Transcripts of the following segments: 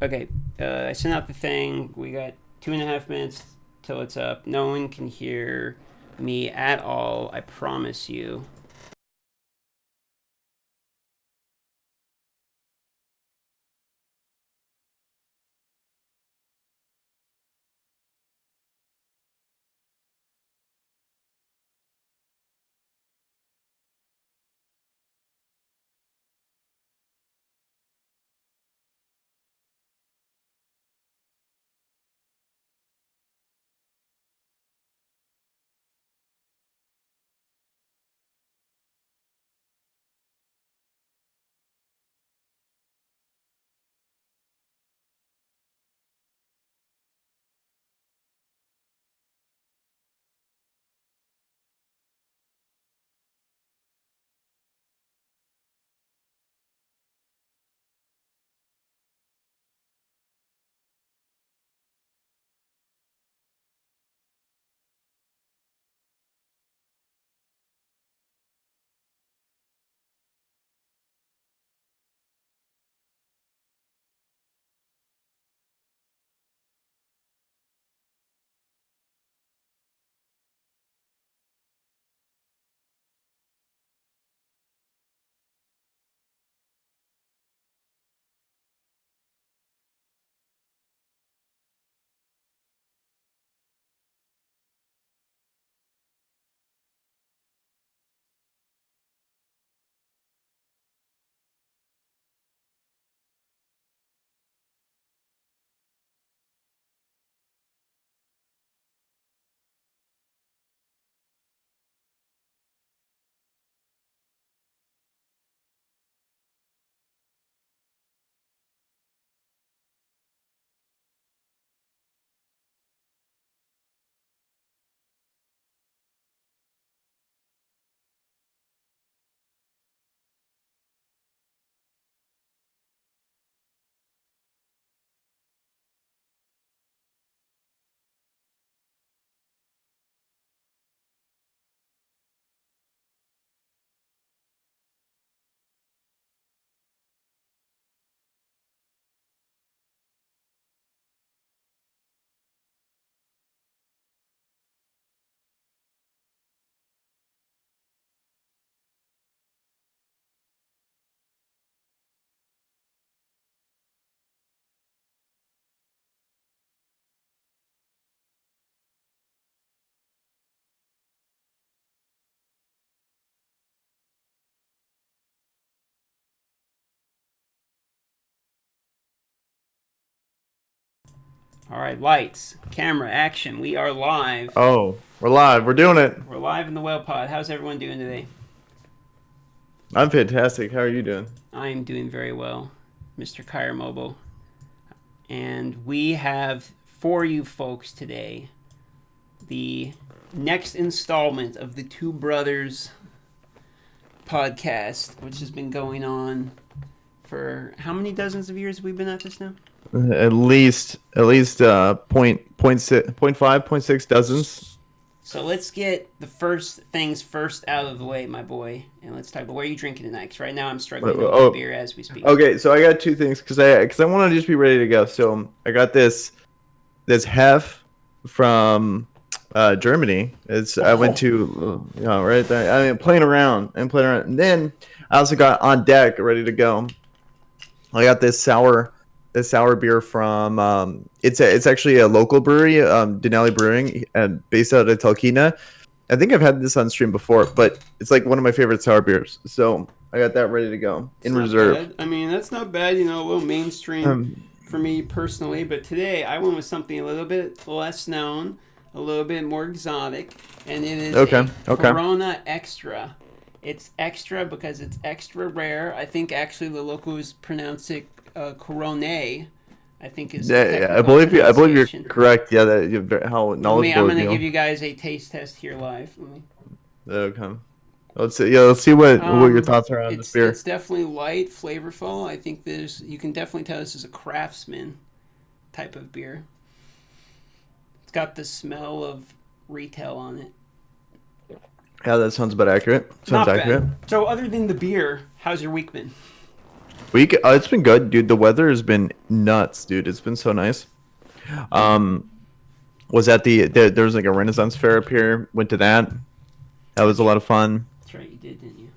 Okay, I sent out the thing. We got 2.5 minutes till it's up. No one can hear me at all. I promise you. All right, lights, camera, action. We are live. Oh, we're live. We're doing it. We're live in the Whale Pod. How's everyone doing today? I'm fantastic. How are you doing? I am doing very well, Mr. Kire Mobile. And we have for you folks today the next installment of the Two Brothers podcast, which has been going on for how many dozens of years have we been at this now? At least point six, point five, point six dozens. So let's get the first things first out of the way, my boy, and let's talk about what are you drinking tonight? Because right now I'm struggling to open a Oh, beer as we speak. okay. So I got two things because I want to just be ready to go. So I got this hef from Germany. It's I went Oh, to right there. I mean playing around and playing around. And then I also got on deck ready to go. I got this sour beer from it's actually a local brewery, Denali Brewing, and based out of Talkeetna. I think I've had this on stream before, but it's like one of my favorite sour beers. So I got that ready to go it's in not reserve. bad. I mean, that's not bad. A little mainstream Um, for me personally. But today I went with something a little bit less known, a little bit more exotic, and it is okay, a okay. Corona Extra. It's extra because it's extra rare. I think actually the locals pronounce it Corone. I think is the Yeah, yeah, I technical believe you. I believe you're pronunciation. correct. Yeah, that how I'm knowledgeable of gonna give you. you guys a taste test here live. Let me. Okay. Let's see. Yeah, let's see what your Um, thoughts are on this it's beer. definitely light, flavorful. I think there's you can definitely tell this is a craftsman type of beer. It's got the smell of retail on it. Yeah, that sounds about accurate. Sounds Not accurate. bad. So other than the beer, how's your week been? It's been good, dude. The weather has been nuts, dude. It's been so nice. Um, was at there was like a Renaissance fair up here. Went to that. That was a lot of fun. That's right, you did, didn't you?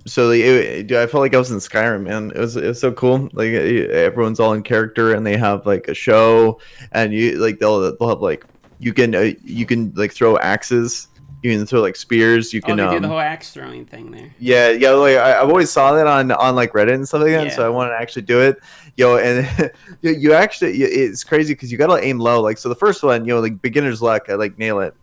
So like, dude, I felt like I was in Skyrim, man. It was so cool. Like everyone's all in character, and they have like a show, and you like they'll have like you can like throw axes, you can throw like spears, you can they do the whole axe throwing thing there. yeah, like I've always saw that on like Reddit and stuff like that, so I want to actually do it, and you actually it's crazy because you gotta aim low. Like so, the first one, like beginner's luck, I like nail it.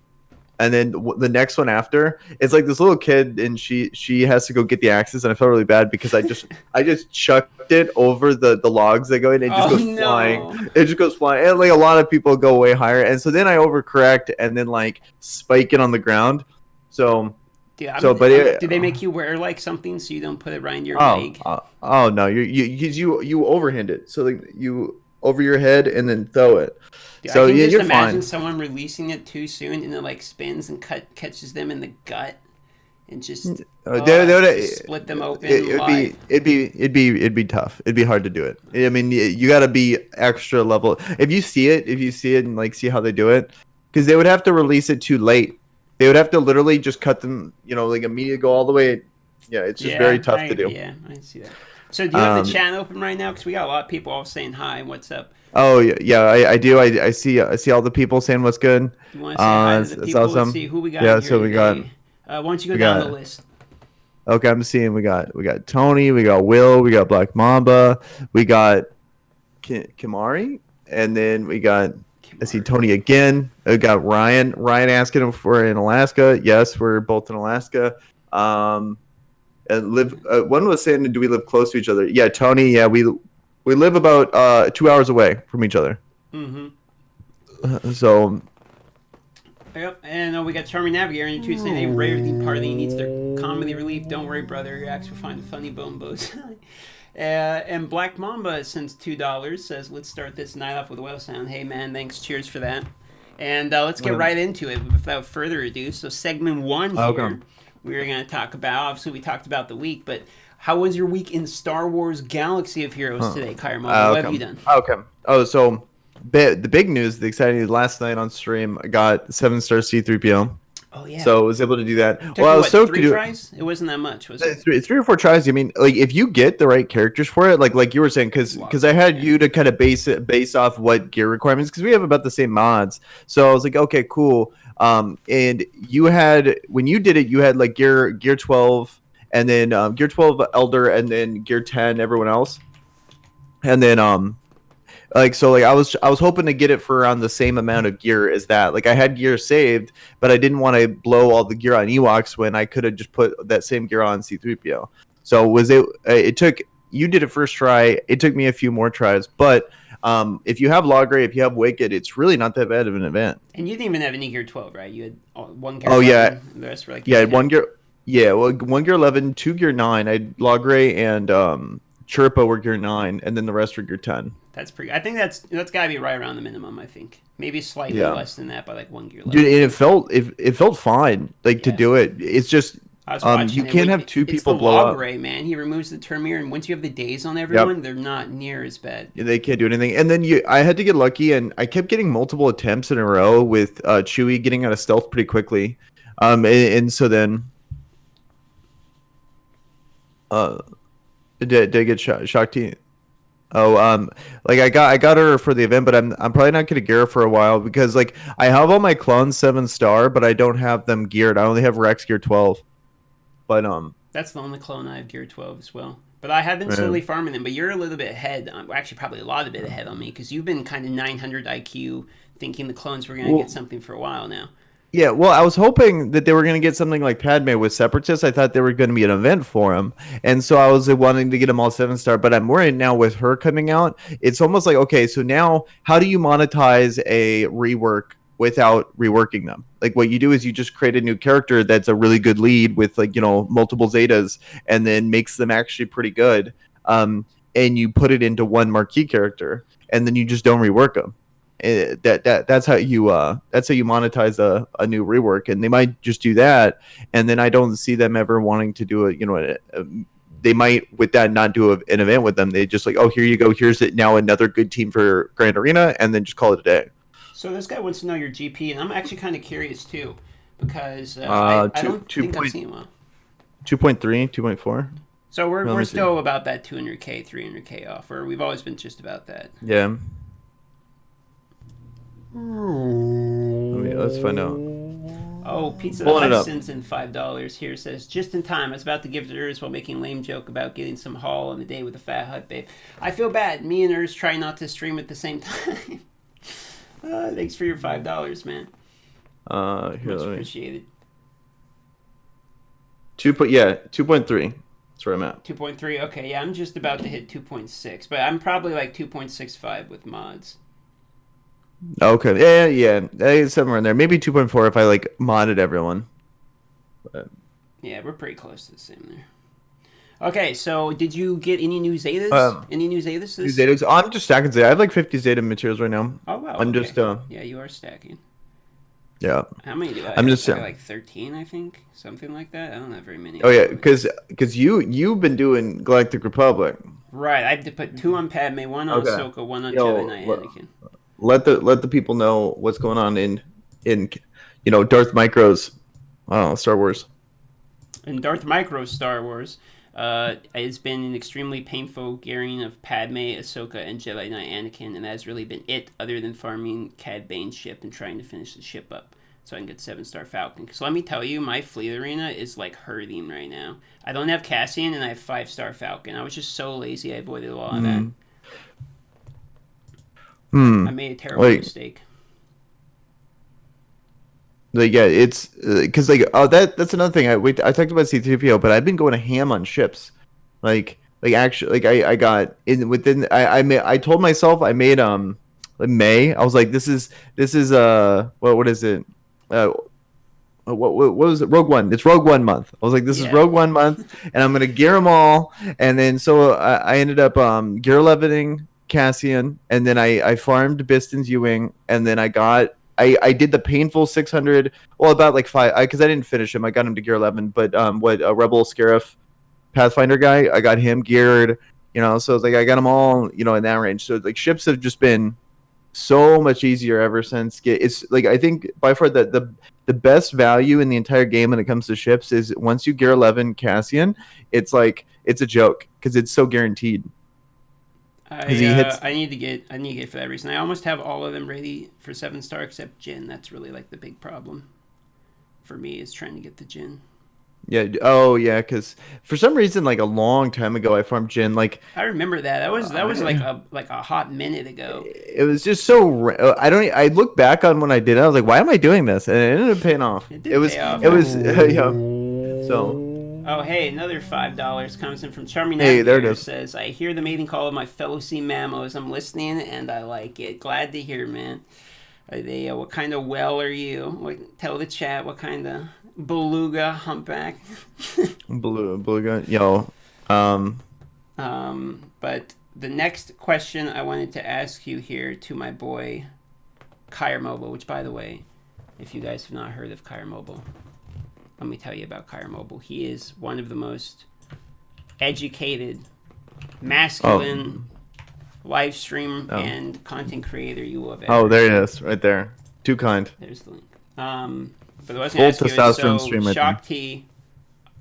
And then the next one after, it's like this little kid, and she has to go get the axes, and I felt really bad because I just chucked it over the logs that go in, and it just goes flying. It just goes flying, and like a lot of people go way higher, and so then I overcorrect and then like spike it on the ground. So, do they make you wear like something so you don't put it right in your leg? Oh no, you overhand it, so like you over your head and then throw it. Dude, so I can just you're imagine fine. someone releasing it too soon and it like spins and catches them in the gut and just split them open. It'd be tough. It'd be hard to do it. I mean, you got to be extra level. If you see it and like see how they do it, because they would have to release it too late. They would have to literally just cut them, like immediately go all the way. Yeah, it's just very tough to do. Yeah, I see that. So do you have the chat open right now? Because we got a lot of people all saying hi. What's up? Oh yeah, I do. I see all the people saying what's good. You want to say hi to the people? Awesome. Let's see who we got. Yeah, here so we today. got. Why don't you go down the list? Okay, I'm seeing we got Tony, we got Will, we got Black Mamba, we got Kimari, and then we got I see Tony again. We got Ryan. Ryan asking if we're in Alaska. Yes, we're both in Alaska. And one was saying, do we live close to each other? Yeah, Tony. Yeah, we live about 2 hours away from each other. So. Yep, and we got Charming Navigator in your tweet saying, "Hey, Rarity Party needs their comedy relief. Don't worry, brother. Your acts will find funny bombos." And Black Mamba sends $2. Says, "Let's start this night off with a well sound." Hey, man, thanks. Cheers for that. And let's get right into it without further ado. So, segment one here, we're going to talk about. Obviously, we talked about the week, but how was your week in Star Wars Galaxy of Heroes today, Kire Mamba? What have you done? Okay. Oh, so. The big news, the exciting news, last night on stream, I got 7-star C3PO. Oh, yeah. So I was able to do that. Well, I was stoked to do tries? It wasn't that much, was it? Three or four tries. I mean, like, if you get the right characters for it, like you were saying, because I had you to kind of base off what gear requirements, because we have about the same mods. So I was like, okay, cool. And you had, when you did it, you had like gear 12, and then gear 12 Elder, and then gear 10 everyone else. And then I was hoping to get it for around the same amount of gear as that. Like I had gear saved, but I didn't want to blow all the gear on Ewoks when I could have just put that same gear on C3PO. So it took, you did it first try. It took me a few more tries, but if you have Logray, if you have Wicked, it's really not that bad of an event. And you didn't even have any gear 12, right? You had one gear 11, yeah. And the rest were like one gear. Yeah, well, 1 gear 11, 2 gear 9. I had Logray and Chirpa were gear 9, and then the rest were gear 10. That's pretty. I think that's got to be right around the minimum. I think maybe slightly less than that by like 1 gear. Dude, and it felt fine to do it. It's just you can't have two people blow up. Logray, man, he removes the Termir, and once you have the days on everyone, they're not near as bad. Yeah, they can't do anything. And then I had to get lucky, and I kept getting multiple attempts in a row with Chewie getting out of stealth pretty quickly. And so then did I get Shakti? Oh, I got her for the event, but I'm probably not gonna gear her for a while because like I have all my clones 7-star, but I don't have them geared. I only have Rex gear 12. But that's the only clone I have gear 12 as well. But I have been slowly farming them. But you're a little bit ahead. Actually, probably a lot of bit ahead on me because you've been kind of 900 IQ, thinking the clones were gonna get something for a while now. Yeah, well, I was hoping that they were going to get something like Padme with Separatists. I thought there were going to be an event for them. And so I was wanting to get them all 7-star. But I'm worried now with her coming out. It's almost like, okay, so now how do you monetize a rework without reworking them? Like what you do is you just create a new character that's a really good lead with like, multiple Zetas and then makes them actually pretty good. And you put it into one marquee character and then you just don't rework them. That's how you monetize a new rework, and they might just do that, and then I don't see them ever wanting to do they might with that not do an event with them. They just like, oh, here you go. Here's it now, another good team for Grand Arena, and then just call it a day. So this guy wants to know your GP, and I'm actually kind of curious too, because I don't think I've seen one. 2.3, 2.4. So we're still about that 200K, 300K off, or we've always been just about that. Yeah. Let's find out. Oh, Pizza Hut sends in $5 here. Says, just in time. I was about to give to Urs while making lame joke about getting some haul on the day with the Fat Hut babe. I feel bad. Me and Urs try not to stream at the same time. Thanks for your $5, man. Here, Much appreciated. 2.3. That's where I'm at. 2.3. Okay, yeah, I'm just about to hit 2.6, but I'm probably like 2.65 with mods. Okay, yeah, somewhere in there. Maybe 2.4 if I like modded everyone. But... yeah, we're pretty close to the same there. Okay, so did you get any new Zetas? Any new Zetas? New Zetas? I'm just stacking Zeta. I have like 50 Zeta materials right now. Oh wow. I'm just yeah, you are stacking. Yeah. How many do I have? I'm just like 13, I think, something like that. I don't have very many. Oh yeah, because you've been doing Galactic Republic. Right, I have to put 2 on Padme, 1 on Ahsoka, 1 on Jedi Knight Anakin. Let the people know what's going on in Darth Micro's Star Wars. In Darth Micro's Star Wars, it's been an extremely painful gearing of Padme, Ahsoka, and Jedi Knight Anakin, and that has really been it, other than farming Cad Bane's ship and trying to finish the ship up so I can get 7-star Falcon. Because let me tell you, my fleet arena is like hurting right now. I don't have Cassian, and I have 5-star Falcon. I was just so lazy, I avoided a lot of that. I made a terrible mistake. Like, yeah, it's because that's another thing. I talked about C3PO, but I've been going to ham on ships. Actually, I got in within. I told myself I made May. I was like, this is what is it? What was it? Rogue One. It's Rogue One month. I was like, this is Rogue One month, and I'm gonna gear them all. And then so I ended up gear 11ing Cassian, and then I farmed Biston's U-wing, and then I did the painful 600, well, about like 5, because I didn't finish him. I got him to gear 11, but a Rebel Scarif Pathfinder guy, I got him geared, so it's like I got them all, in that range. So like ships have just been so much easier ever since. It's like, I think by far the best value in the entire game when it comes to ships is once you gear 11 Cassian, it's like, it's a joke because it's so guaranteed. I need to get for that reason. I almost have all of them ready for 7-star except Jin. That's really like the big problem for me, is trying to get the Jin. Yeah. Oh yeah, because for some reason, like a long time ago, I farmed Jin. Like I remember that. That was like a hot minute ago. It was just so. I look back on when I did it. I was like, why am I doing this? And it ended up paying off. It was. So. Oh, hey, another $5 comes in from Charming. Hey, there it is. Says, I hear the mating call of my fellow sea mammals. I'm listening, and I like it. Glad to hear, man. Are they? What kind of whale are you? Tell the chat what kind of beluga humpback. Beluga, yo. But the next question I wanted to ask you here to my boy, Kire Mobile, which, by the way, if you guys have not heard of Kire Mobile, let me tell you about Kire Mobile. He is one of the most educated, masculine live stream and content creator you will have ever. Oh, there it is, right there. Too kind. There's the link. But I was full testosterone stream. Shakti,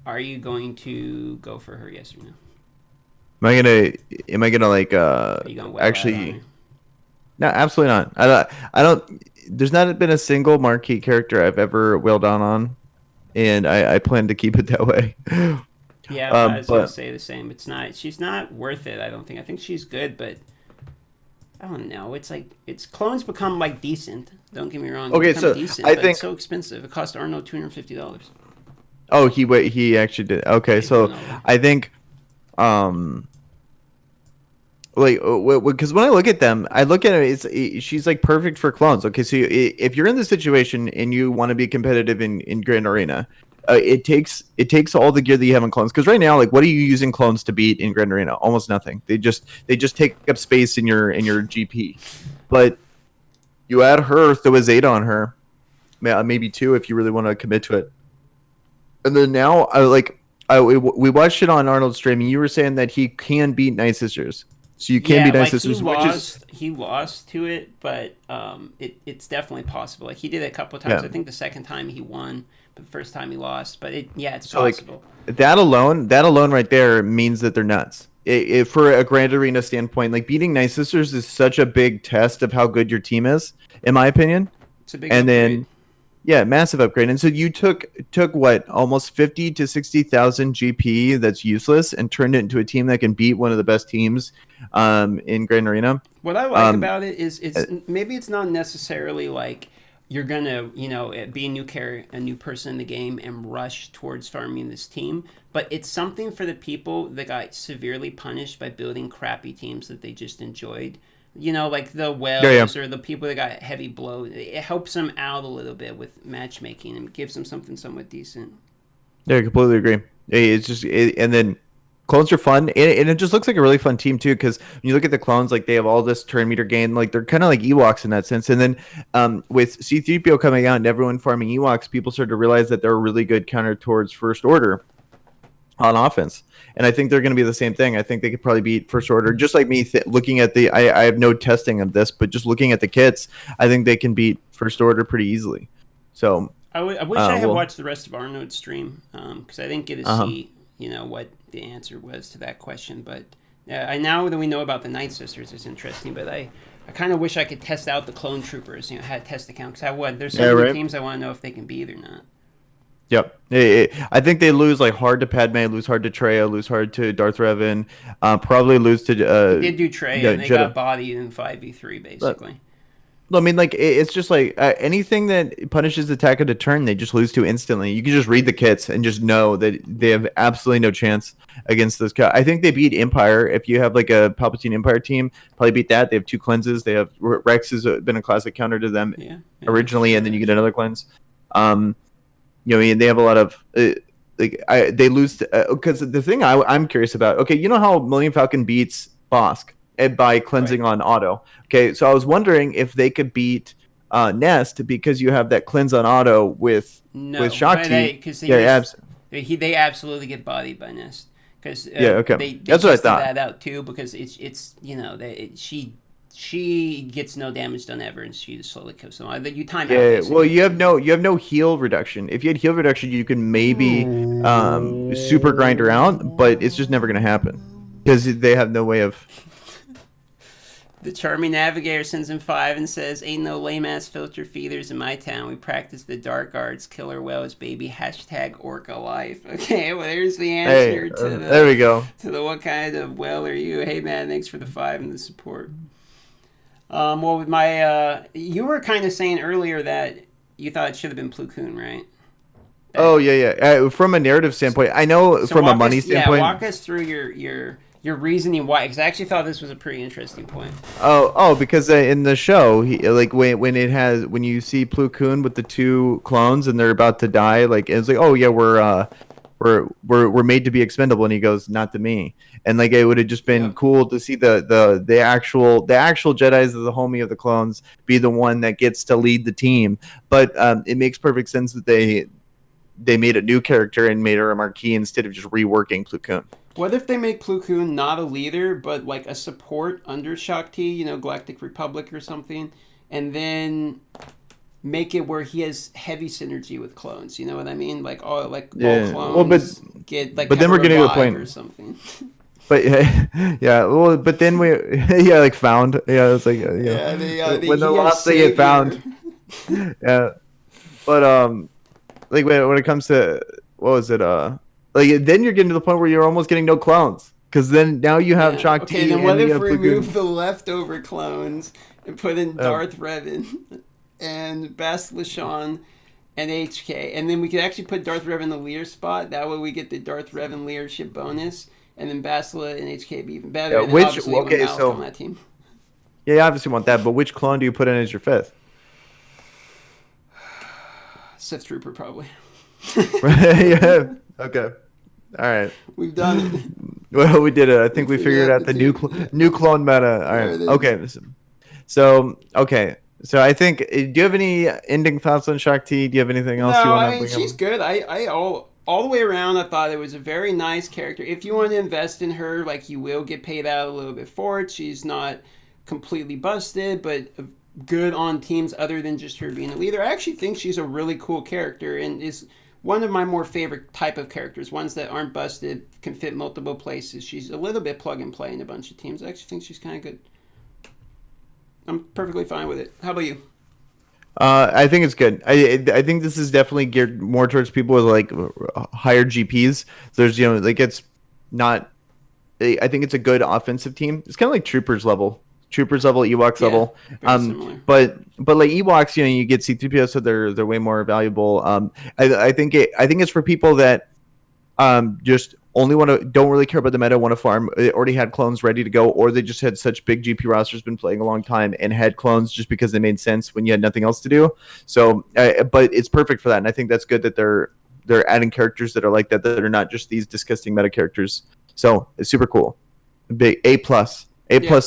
are you going to go for her? Yes or no? Am I gonna like actually? No, absolutely not. I don't. There's not been a single marquee character I've ever wailed down on. And I plan to keep it that way. Yeah, I was going to say the same. She's not worth it, I don't think. I think she's good, but I don't know. It's like, clones become like decent. Don't get me wrong. Okay, so decent, I think it's so expensive. It cost Arno $250. Oh, he actually did. Okay, so I think, because when I look at them, I look at it, she's like perfect for clones. Okay, so if you're in the situation and you want to be competitive in Grand Arena, it takes all the gear that you have in clones. Because right now, like, what are you using clones to beat in Grand Arena? Almost nothing. They just take up space in your GP. But you add her, throw a Zeta on her, maybe 2 if you really want to commit to it. And then now, we watched it on Arnold's stream, and you were saying that he can beat Night Sisters. So you can beat Night Sisters, he lost to it, but it's definitely possible. Like he did it a couple of times. I think the second time he won, but the first time he lost. But it's possible. Like, that alone right there means that they're nuts. For a Grand Arena standpoint, like beating Night Sisters is such a big test of how good your team is, in my opinion. It's a big upgrade. Then massive upgrade. And so you took what, almost 50 to 60,000 GP that's useless and turned it into a team that can beat one of the best teams in Grand Arena. What I like about it is maybe it's not necessarily like you're gonna be a new person in the game and rush towards farming this team, but it's something for the people that got severely punished by building crappy teams that they just enjoyed. Like the whales or the people that got heavy blow. It helps them out a little bit with matchmaking and gives them something somewhat decent. Yeah, I completely agree. It's just and then clones are fun, and it just looks like a really fun team too. Because when you look at the clones, like they have all this turn meter gain, like they're kind of like Ewoks in that sense. And then with C-3PO coming out and everyone farming Ewoks, people start to realize that they're a really good counter towards First Order on offense. And I think they're going to be the same thing. I think they could probably beat First Order. Just like me looking at I have no testing of this, but just looking at the kits, I think they can beat First Order pretty easily. So I wish I had watched the rest of Arnold's stream because I didn't get to see what the answer was to that question. But now that we know about the Night Sisters, it's interesting. But I kind of wish I could test out the Clone Troopers. Had a test account because there's so many teams I want to know if they can beat or not. Yep. I think they lose like hard to Padme, lose hard to Traya, lose hard to Darth Revan, probably lose to... they did do Traya, and they got bodied in 5v3, basically. I mean, like, it's just like anything that punishes attack of the turn, they just lose to instantly. You can just read the kits and just know that they have absolutely no chance against this. I think they beat Empire. If you have like a Palpatine Empire team, probably beat that. They have 2 cleanses. They have... Rex has been a classic counter to them originally, and then you get another cleanse. They have a lot of they lose because the thing I'm curious about. Okay, you know how Millennium Falcon beats Bosk by cleansing on auto. Okay, so I was wondering if they could beat Nest because you have that cleanse on auto with Shakti. They absolutely get bodied by Nest because they that's what I thought. That out too because it's she gets no damage done ever, and she just slowly kills them. You time out. Yeah, well, you have no heal reduction. If you had heal reduction, you can maybe super grind her out, but it's just never going to happen because they have no way of. The charming navigator sends him 5 and says, "Ain't no lame ass filter feeders in my town. We practice the dark arts, killer whales, baby. #orca life." Okay, well, there's the answer to the. There we go. To the what kind of whale are you? Hey man, thanks for the 5 and the support. Well, with my, you were kind of saying earlier that you thought it should have been Plo Koon, right? From a narrative standpoint, I know from a money standpoint. Yeah, walk us through your reasoning why, because I actually thought this was a pretty interesting point. Because in the show, when you see Plo Koon with the 2 clones and they're about to die, like it's like, oh yeah, we're made to be expendable, and he goes, not to me. And like it would have just been cool to see the actual Jedis of the homie of the clones be the one that gets to lead the team. But it makes perfect sense that they made a new character and made her a marquee instead of just reworking Plo Koon. What if they make Plo Koon not a leader, but like a support under Shakti, Galactic Republic or something, and then make it where he has heavy synergy with clones? You know what I mean? Like all clones get like. But then we're getting to a point or something. But but then like found. Yeah, it's like when they're lost, they get found. Yeah, but like when it comes to what was it? Like then you're getting to the point where you're almost getting no clones because then now you have Shakti. Okay, then what if we remove the leftover clones and put in Darth Revan and Bastila and HK, and then we could actually put Darth Revan in the leader spot. That way we get the Darth Revan leadership bonus, and then Bastila and HK be even better. On that team. Yeah, you obviously want that, but which clone do you put in as your 5th? Sith Trooper, probably. Yeah. Okay. All right. We've done it. Well, we did it. I think we figured out the new clone meta. All right. Okay. So I think. Do you have any ending thoughts on Shakti? Do you have anything else you want to bring up? She's good. all the way around, I thought it was a very nice character. If you want to invest in her, like, you will get paid out a little bit for it. She's not completely busted, but good on teams other than just her being a leader. I actually think she's a really cool character and is one of my more favorite type of characters. Ones that aren't busted, can fit multiple places. She's a little bit plug and play in a bunch of teams. I actually think she's kind of good. I'm perfectly fine with it. How about you? I think it's good. I think this is definitely geared more towards people with like higher GPs. There's like it's not. I think it's a good offensive team. It's kind of like Troopers level, Ewoks level. But like Ewoks, you get C3PO, so they're way more valuable. I think it's for people that just only don't really care about the meta, want to farm. They already had clones ready to go, or they just had such big GP rosters, been playing a long time, and had clones just because they made sense when you had nothing else to do. So, but it's perfect for that, and I think that's good that they're adding characters that are like that are not just these disgusting meta characters. So it's super cool. Big A plus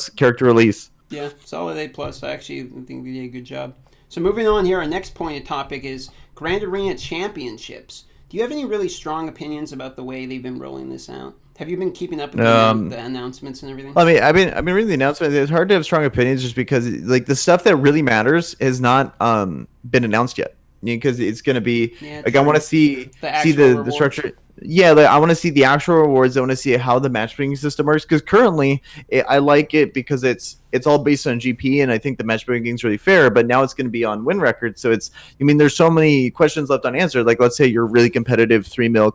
character release. Yeah, solid A plus. I actually think they did a good job. So moving on here, our next pointed topic is Grand Arena Championships. Do you have any really strong opinions about the way they've been rolling this out? Have you been keeping up with the announcements and everything? I mean, I've been reading the announcements. It's hard to have strong opinions just because like the stuff that really matters has not been announced yet. Because it's going to be like I want to see the structure. Yeah, like, I want to see the actual rewards. I want to see how the matchmaking system works. Because currently, I like it because it's all based on GP, and I think the matchmaking is really fair. But now it's going to be on win record, so there's so many questions left unanswered. Like, let's say you're really competitive 3 mil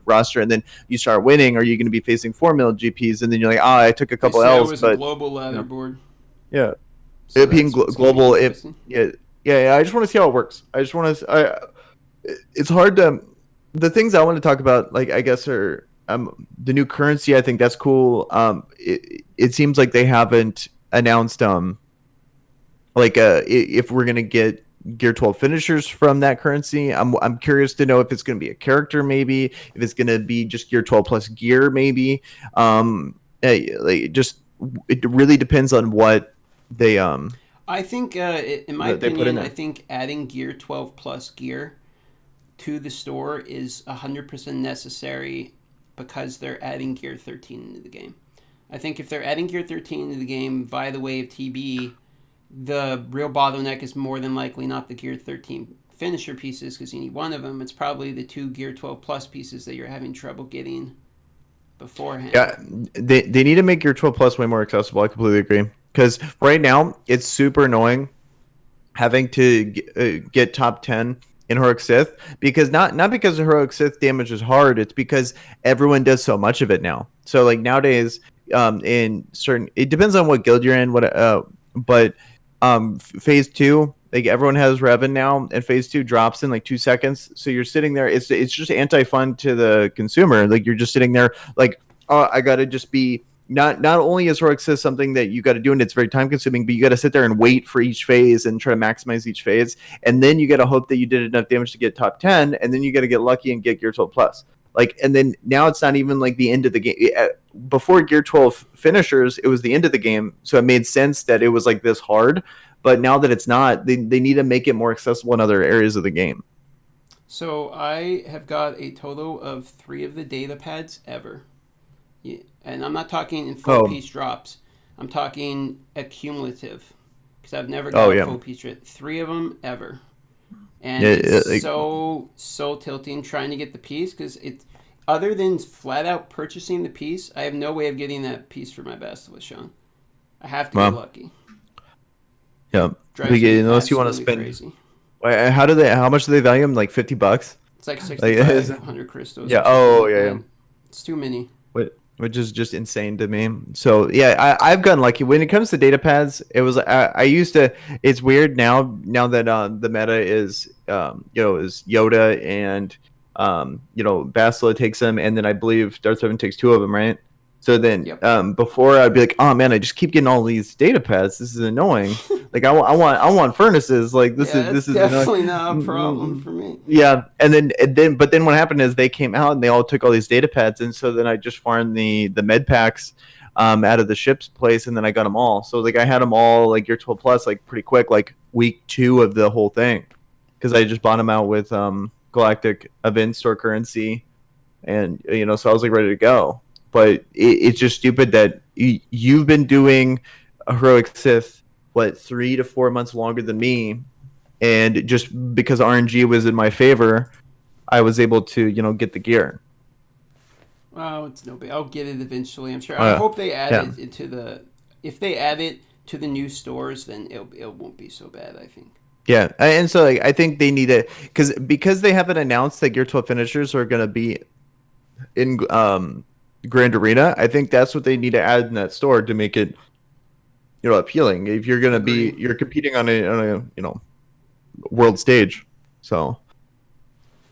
roster, and then you start winning. Are you going to be facing 4 mil GPs? And then you're like, I took a couple L's. It was a global leaderboard. Yeah, so it being global. Yeah. I just want to see how it works. I just want to. It's hard to. The things I want to talk about, like I guess, are the new currency. I think that's cool. It seems like they haven't announced if we're gonna get Gear 12 finishers from that currency. I'm curious to know if it's gonna be a character, maybe if it's gonna be just Gear 12 plus gear, maybe. It really depends on what they I think, in my opinion, I think adding Gear 12 plus gear to the store is 100% necessary because they're adding Gear 13 into the game. I think if they're adding Gear 13 into the game via the way of TB, the real bottleneck is more than likely not the Gear 13 finisher pieces because you need one of them. It's probably the 2 Gear 12 plus pieces that you're having trouble getting beforehand. Yeah, they need to make Gear 12 plus way more accessible. I completely agree. Because right now, it's super annoying having to get top 10 in Heroic Sith, because not because the Heroic Sith damage is hard, it's because everyone does so much of it now. So like nowadays, in certain, it depends on what guild you're in, but phase 2, like everyone has Revan now, and phase 2 drops in like 2 seconds. So you're sitting there, it's just anti-fun to the consumer. Like you're just sitting there like, oh, I gotta just be. Not only is Heroic Sith something that you got to do and it's very time consuming, but you got to sit there and wait for each phase and try to maximize each phase, and then you got to hope that you did enough damage to get top 10, and then you got to get lucky and get Gear 12 plus. Like, and then now it's not even like the end of the game. Before Gear 12 finishers, it was the end of the game, so it made sense that it was like this hard. But now that it's not, they need to make it more accessible in other areas of the game. So I have got a total of 3 of the data pads ever. Yeah, and I'm not talking in full piece drops. I'm talking accumulative, because I've never got a full piece drop. 3 of them ever, and it's so tilting trying to get the piece, because it, other than flat out purchasing the piece, I have no way of getting that piece for my best with Sean. I have to get lucky. Yeah, unless you want to spend. Crazy. How much do they value them? Like $50? It's like 6,500 crystals. Yeah. Oh yeah. It's too many. Which is just insane to me. So yeah, I've gotten lucky when it comes to data pads. It was I used to. It's weird now that the meta is is Yoda and Bastila takes them, and then I believe Darth Revan takes 2 of them, right? So then before I'd be like, oh man, I just keep getting all these data pads. This is annoying. Like I want furnaces. Like this is definitely not a problem for me. Yeah, and then what happened is they came out and they all took all these data pads, and so then I just farmed the med packs out of the ship's place, and then I got them all. So like I had them all like Gear 12 plus like pretty quick, like week 2 of the whole thing, because I just bought them out with galactic event store currency, and so I was like ready to go. But it's just stupid that you've been doing a heroic Sith, what, 3 to 4 months longer than me, and just because RNG was in my favor, I was able to get the gear. Oh, it's no big. I'll get it eventually. I'm sure. I hope they add Yeah. it into the. If they add it to the new stores, then it won't be so bad. I think. Yeah, and so like I think they need it because they haven't announced that Gear 12 finishers are gonna be in Grand Arena. I think that's what they need to add in that store to make it appealing. If you're gonna Agree. you're competing on a world stage. So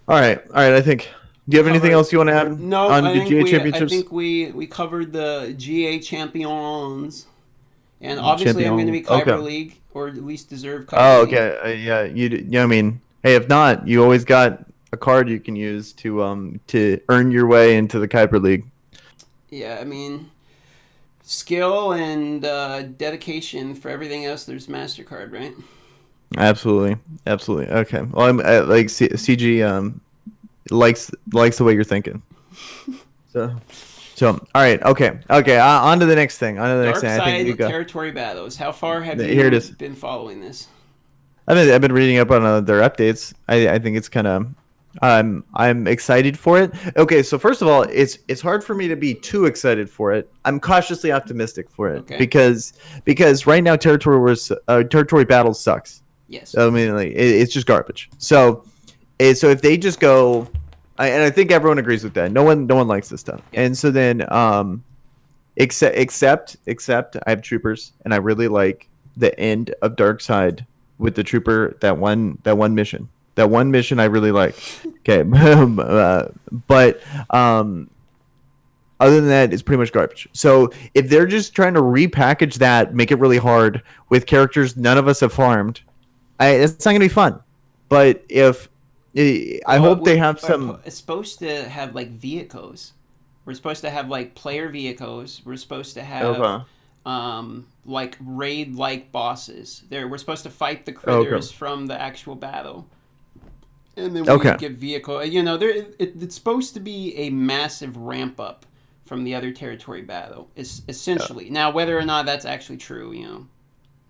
all right. I think. Do you have anything else you want to add No, on the GA I championships? think we covered the GA champions, and obviously I'm going to Champion. be Okay. Kyber League, or at least deserve Oh, Kyber League. okay. Yeah. I mean, hey, if not, you always got a card you can use to earn your way into the Kuiper League. Yeah, I mean, skill and dedication for everything else. There's Mastercard, right? Absolutely, absolutely. Okay. Well, like CG likes the way you're thinking. So all right. Okay. On to the next thing. Dark I think you side go. territory battles. How far have Here it you is. been following this? I've been reading up on their updates. I think it's kind of I'm excited for it. Okay, so first of all, it's hard for me to be too excited for it. I'm cautiously optimistic for it Okay. because right now territory battle sucks. Yes. I mean, like it's just garbage. So if they just go, and I think everyone agrees with that. No one likes this stuff. Yep. And so then except I have troopers, and I really like the end of Dark Side with the trooper, that one mission. That one mission I really like. Okay, but other than that, it's pretty much garbage. So if they're just trying to repackage that, make it really hard with characters none of us have farmed, it's not gonna be fun. But if I hope they have some. It's supposed to have like vehicles. We're supposed to have like player vehicles. We're supposed to have Okay. like raid like bosses. We're supposed to fight the Okay. critters from the actual battle. And then we Okay. get vehicle. It's supposed to be a massive ramp up from the other territory battle. Is essentially now whether or not that's actually true,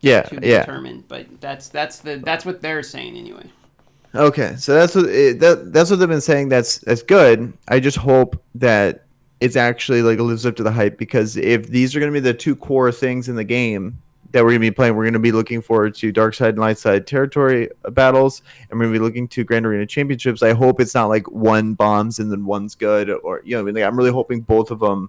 Yeah. to be Yeah. determined. But that's what they're saying anyway. Okay. So that's what they've been saying. That's good. I just hope that it's actually like lives up to the hype, because if these are going to be the two core things in the game that we're going to be playing, we're going to be looking forward to Dark Side and Light Side territory battles, and we're going to be looking to Grand Arena Championships. I hope it's not like one bombs and then one's good, or I mean, like, I'm really hoping both of them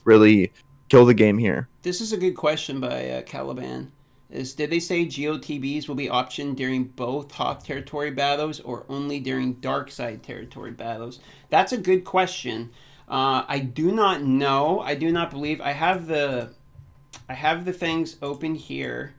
really kill the game here. This is a good question by Caliban. Did they say GOTBs will be optioned during both Hoth territory battles or only during Dark Side territory battles? That's a good question. I do not know. I do not believe. I have the things open here.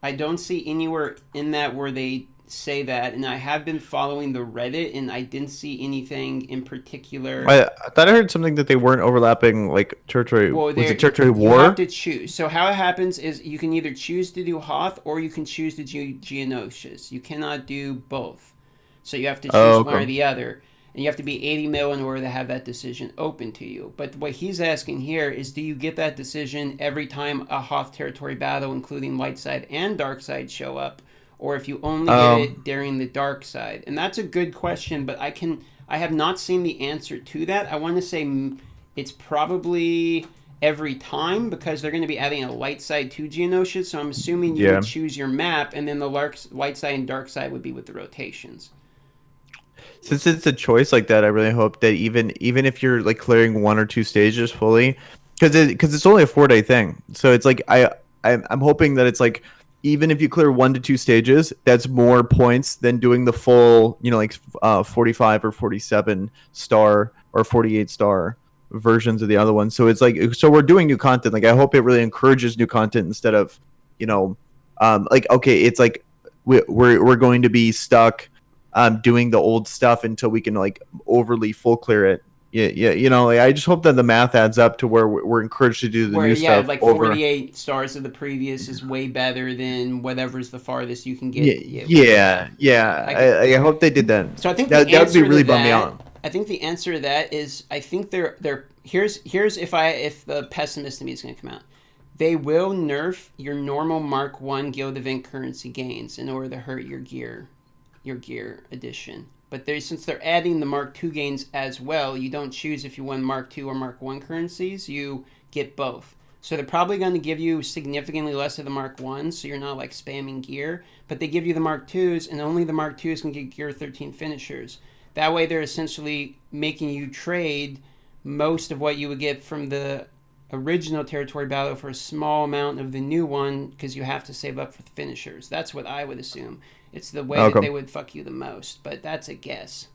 I don't see anywhere in that where they say that, and I have been following the Reddit, and I didn't see anything in particular. I thought I heard something that they weren't overlapping, like territory. Well, Was it territory you war? have to choose. So how it happens is you can either choose to do Hoth or you can choose to do Geonosius. You cannot do both. So you have to choose one or the other. And you have to be 80 mil in order to have that decision open to you. But what he's asking here is, do you get that decision every time a Hoth territory battle, including light side and dark side, show up? Or if you only get it during the dark side? And that's a good question, but I have not seen the answer to that. I want to say it's probably every time, because they're going to be adding a light side to Geonosius. So I'm assuming you would choose your map, and then the light side and dark side would be with the rotations. Since it's a choice like that, I really hope that even if you're like clearing one or two stages fully, because it's only a 4-day thing, so it's like I'm hoping that it's like, even if you clear 1 to 2 stages, that's more points than doing the full 45 or 47 star or 48 star versions of the other ones. So it's like, so we're doing new content. Like, I hope it really encourages new content instead of like, okay, it's like we're going to be stuck doing the old stuff until we can like overly full clear it, yeah, like, I just hope that the math adds up to where we're encouraged to do the Where new yeah, stuff like over. 48 stars of the previous is way better than whatever's the farthest you can Yeah, get. Yeah, yeah, yeah. I get I that. hope they did that. So I think the That would be answer to really bummed me that, out. I think the answer to that is, I think they're here's if the pessimist in me is going to come out. They will nerf your normal Mark One Guild event currency gains in order to hurt your gear edition. But since they're adding the Mark Two gains as well, you don't choose if you want Mark Two or Mark One currencies. You get both. So they're probably going to give you significantly less of the Mark Ones, so you're not like spamming gear. But they give you the Mark Twos, and only the Mark Twos can get Gear 13 finishers. That way, they're essentially making you trade most of what you would get from the original territory battle for a small amount of the new one because you have to save up for the finishers. That's what I would assume. It's the way that Okay. they would fuck you the most, but that's a guess.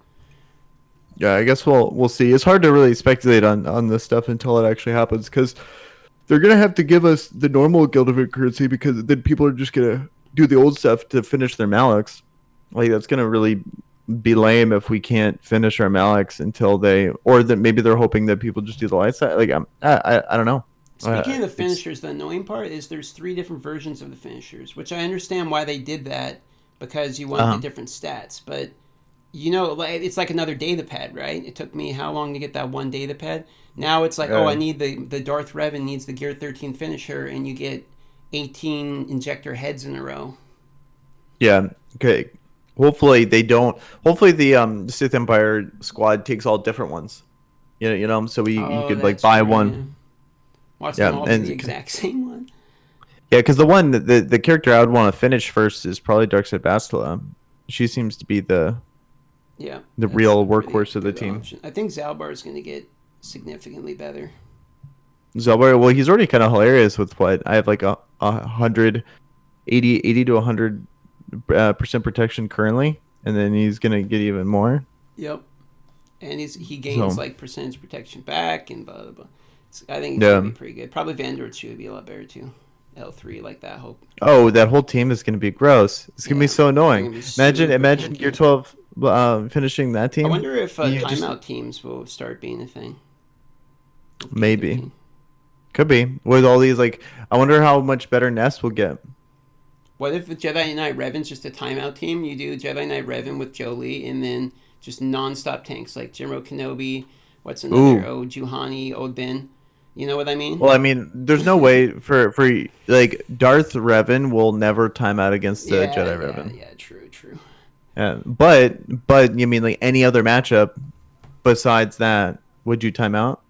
Yeah, I guess we'll see. It's hard to really speculate on this stuff until it actually happens because they're gonna have to give us the normal guild event currency because then people are just gonna do the old stuff to finish their Maliks. Like that's gonna really be lame if we can't finish our Maliks until they, or that maybe they're hoping that people just do the light side. Like I don't know. Speaking of the It's finishers, the annoying part is there's three different versions of the finishers, which I understand why they did that because you want the uh different stats. But you know, it's like another data pad, right? It took me how long to get that one data pad? Now it's like, oh, I need the Darth Revan needs the Gear 13 finisher, and you get 18 injector heads in a row. yeah. Okay. Hopefully they don't. Hopefully the Sith Empire squad takes all different ones. So you Oh, could like that's buy true. one. Yeah. Watch them Yeah, all be and the exact same one. yeah, because the one the character I would want to finish first is probably Darkseid Bastila. She seems to be Yeah, the that's a real pretty workhorse of the good team. option. I think Zalbar is going to get significantly better. Zelbar, well, he's already kind of hilarious with what I have like a hundred, 80 to 100 percent protection currently, and then he's gonna get even more. Yep. And he gains So like percentage protection back and blah blah blah. I think it's gonna yeah. be pretty good. Probably Vandor too would be a lot better too. L3 like that. Hope. Oh, that whole team is gonna be gross. It's gonna be Yeah, so they're annoying. gonna be super Imagine Gear tanky. 12 finishing that I team. wonder if You just timeout teams will start being a thing. With Gear maybe 13. could be with all these like. I wonder how much better Nest will get. What if Jedi Knight Revan's just a timeout team? You do Jedi Knight Revan with Jolie and then just non-stop tanks like Jimro Kenobi. What's another? Ooh. Oh, Juhani, Old Ben. You know what I mean? Well, I mean, there's no way for like Darth Revan will never time out against the Yeah, Jedi yeah, Revan. yeah. True, true. But you mean like any other matchup besides that? Would you time out?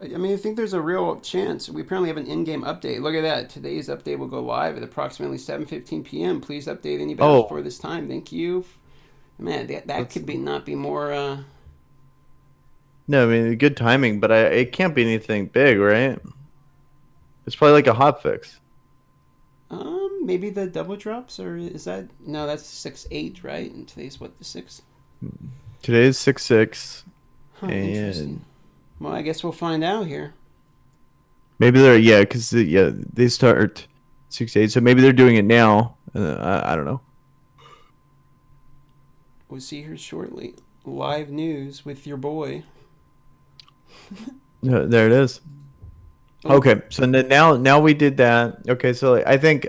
I mean, I think there's a real chance. We apparently have an in-game update. Look at that. Today's update will go live at approximately 7:15 p.m. Please update any battles Oh, before this time. Thank you. Man, that that's could be not be more. no. I mean, good timing, but it can't be anything big, right? It's probably like a hot fix. Maybe the double drops, or is that no? That's 6/8, right? And today's what, the 6th? Today is 6/6, Huh, and interesting. Well, I guess we'll find out here. maybe they're yeah, because yeah they start 6/8, so maybe they're doing it now. I don't know. We'll see here shortly. Live news with your boy. Yeah, there it is. Oh, Okay, so now we did that. Okay, so like, I think.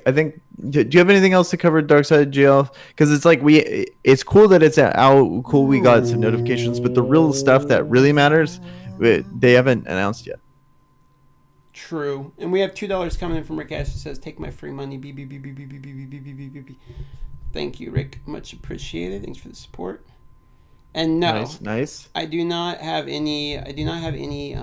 Do you have anything else to cover Dark Side GL? Because it's like it's cool that it's out. Cool, we got some notifications, but the real stuff that really matters, they haven't announced yet. true. And we have $2 coming in from Rick Ash. Who says, "Take my free money." Beep beep beep beep beep beep beep beep beep beep beep beep. Thank you, Rick. Much appreciated. Thanks for the support. And no, Nice. I do not have any. I do not have any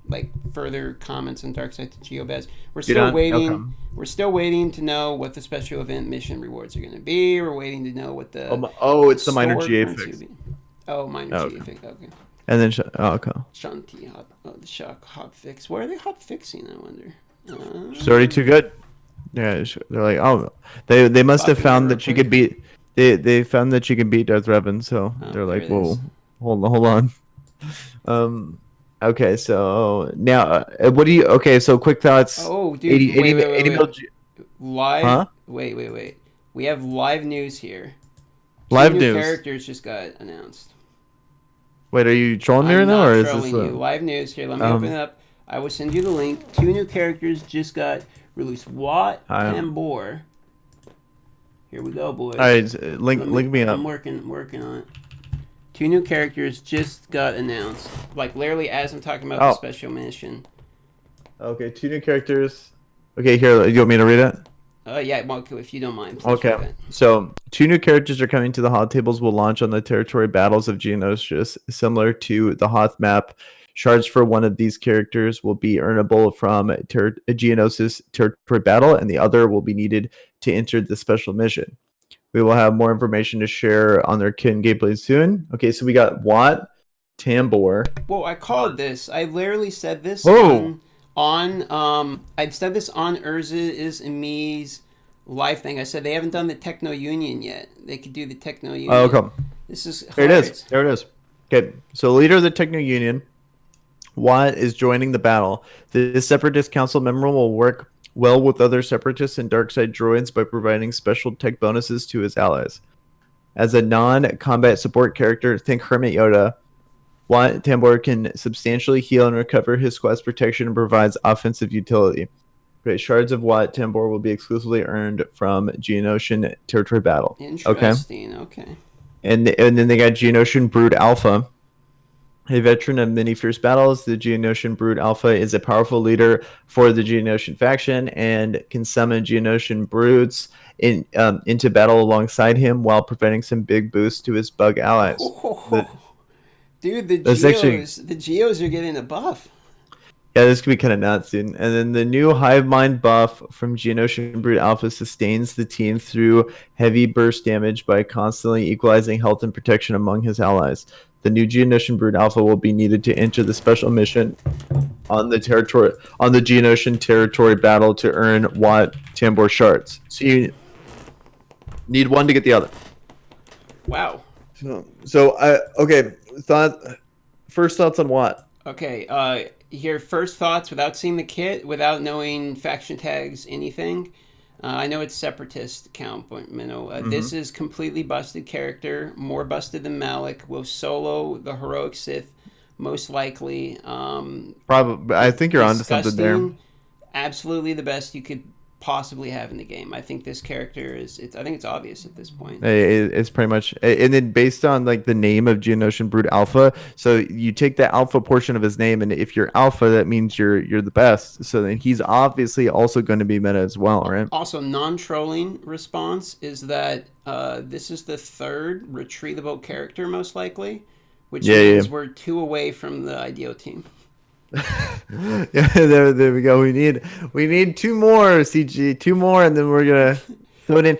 like further comments on Darkseid to Geobaz. We're You still don't? waiting. Okay. We're still waiting to know what the special event mission rewards are going to be. We're waiting to know what the It's the minor store GA currency fix. will be. Oh, minor Oh, GA okay. fix. Okay. And then okay. Shanti hot. Oh, the shock hot fix. What are they hot fixing? I wonder. She's already too good. Yeah, they're like, oh, they must have Buffing her found real that she quick. could beat. They found that she can beat Darth Revan, so Oh, they're there like, it whoa, is. hold on. Okay, so now, what do you? Okay, so quick thoughts. Oh, dude. 80, 80, Wait. 80 mil. Live. Huh? Wait. We have live news here. Two Live new news. characters just got announced. Wait, are you trolling me right I'm now, not or is this trolling you. Live news here. Let me open it up. I will send you the link. 2 new characters just got released. Wat all Tambor. Here we go, boys. right, link me I'm up. working on it. 2 new characters just got announced. Like literally as I'm talking about the Oh, special mission. okay, 2 new characters. Okay, here, you want me to read it? Yeah, well, if you don't mind, please Okay, read that. so 2 new characters are coming to the Hoth tables. Will launch on the territory battles of Geonosis, similar to the Hoth map. Shards for one of these characters will be earnable from Geonosis territory battle, and the other will be needed to enter the special mission. We will have more information to share on their kit and gameplay soon. Okay, so we got Wat Tambor. Well, I called this. I literally said this Oh, I'd said this on Urza is Emi's live thing. I said they haven't done the Techno Union yet. They could do the Techno Union. okay. This is There it hilarious. is. There it is. Okay, so leader of the Techno Union, Wat is joining the battle. This Separatist Council member will work well with other Separatists and Darkside droids by providing special tech bonuses to his allies. As a non-combat support character, think Hermit Yoda. Wat Tambor can substantially heal and recover his squad's protection and provides offensive utility. Great shards of Wat Tambor will be exclusively earned from Geonosian territory battle. Interesting. Okay. And then they got Geonosian Brood Alpha. A veteran of many fierce battles, the Geonosian Brood Alpha is a powerful leader for the Geonosian faction and can summon Geonosian broods into battle alongside him while providing some big boosts to his bug allies. Dude, the Geos are getting a buff. Yeah, this could be kind of nuts, dude. And then the new Hive Mind buff from Geonosian Brood Alpha sustains the team through heavy burst damage by constantly equalizing health and protection among his allies. The new Geonosian Brood Alpha will be needed to enter the special mission on the Geonosian territory battle to earn Wat Tambor shards. So you need one to get the other. Wow. Okay. First thoughts on Wat. Okay. Here, first thoughts without seeing the kit, without knowing faction tags, anything. I know it's Separatist count, but this is completely busted character, more busted than Malik. Will solo the heroic Sith, most likely. Probably, I think you're onto something there. Absolutely the best you could possibly have in the game. I think this character is. I think it's obvious at this point. It's pretty much, and then based on like the name of Geonosian Brood Alpha, so you take the Alpha portion of his name, and if you're Alpha, that means you're the best. So then he's obviously also going to be meta as well, right? Also, non-trolling response is that this is the third retrievable character, most likely, which means we're 2 away from the ideal team. Yeah, there we go. We need 2 more, CG, 2 more, and then we're gonna throw it in.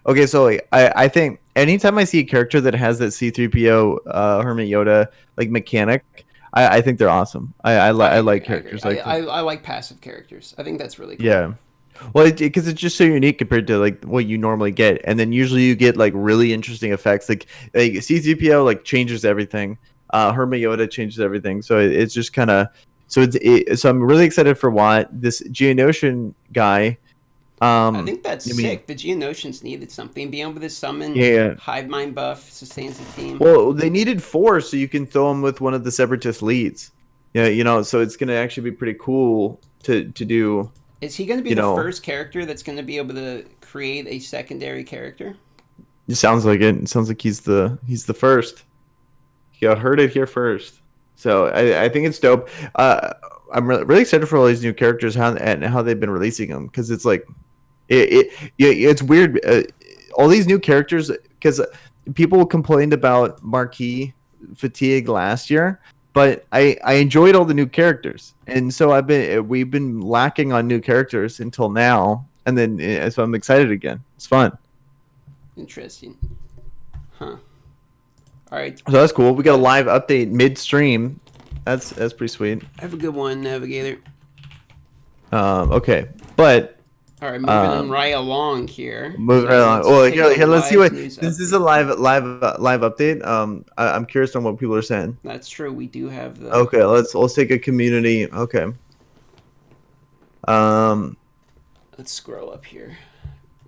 Okay, so I think anytime I see a character that has that C-3PO Hermit Yoda like mechanic, I think they're awesome. I like characters like I like passive characters. I think that's really cool. Yeah. Well, because it's just so unique compared to like what you normally get, and then usually you get like really interesting effects. Like C-3PO like changes everything. Hermit Yoda changes everything, so it's just kind of so I'm really excited for Wat, this Geonosian guy. I think that's sick. The Geonosians needed something. Being able to summon Hive Mind buff sustains the team. Well, they needed 4, so you can throw them with one of the Separatist leads. Yeah, so it's gonna actually be pretty cool to do. Is he going to be the first character that's going to be able to create a secondary character? It sounds like it. It sounds like he's the first. You heard it here first. So I think it's dope. I'm really excited for all these new characters and how they've been releasing them, because it's like it's weird. All these new characters, because people complained about Marquis fatigue last year, but I enjoyed all the new characters, and so we've been lacking on new characters until now, and then so I'm excited again. It's fun. Interesting. Huh. All right. So that's cool. We got a live update midstream. That's pretty sweet. Have a good one, Navigator. Okay, but all right, moving right along here. Moving right along. Oh, here, let's see what this is a live update. I'm curious on what people are saying. That's true. We do have the. Okay, let's take a community. Okay. Let's scroll up here.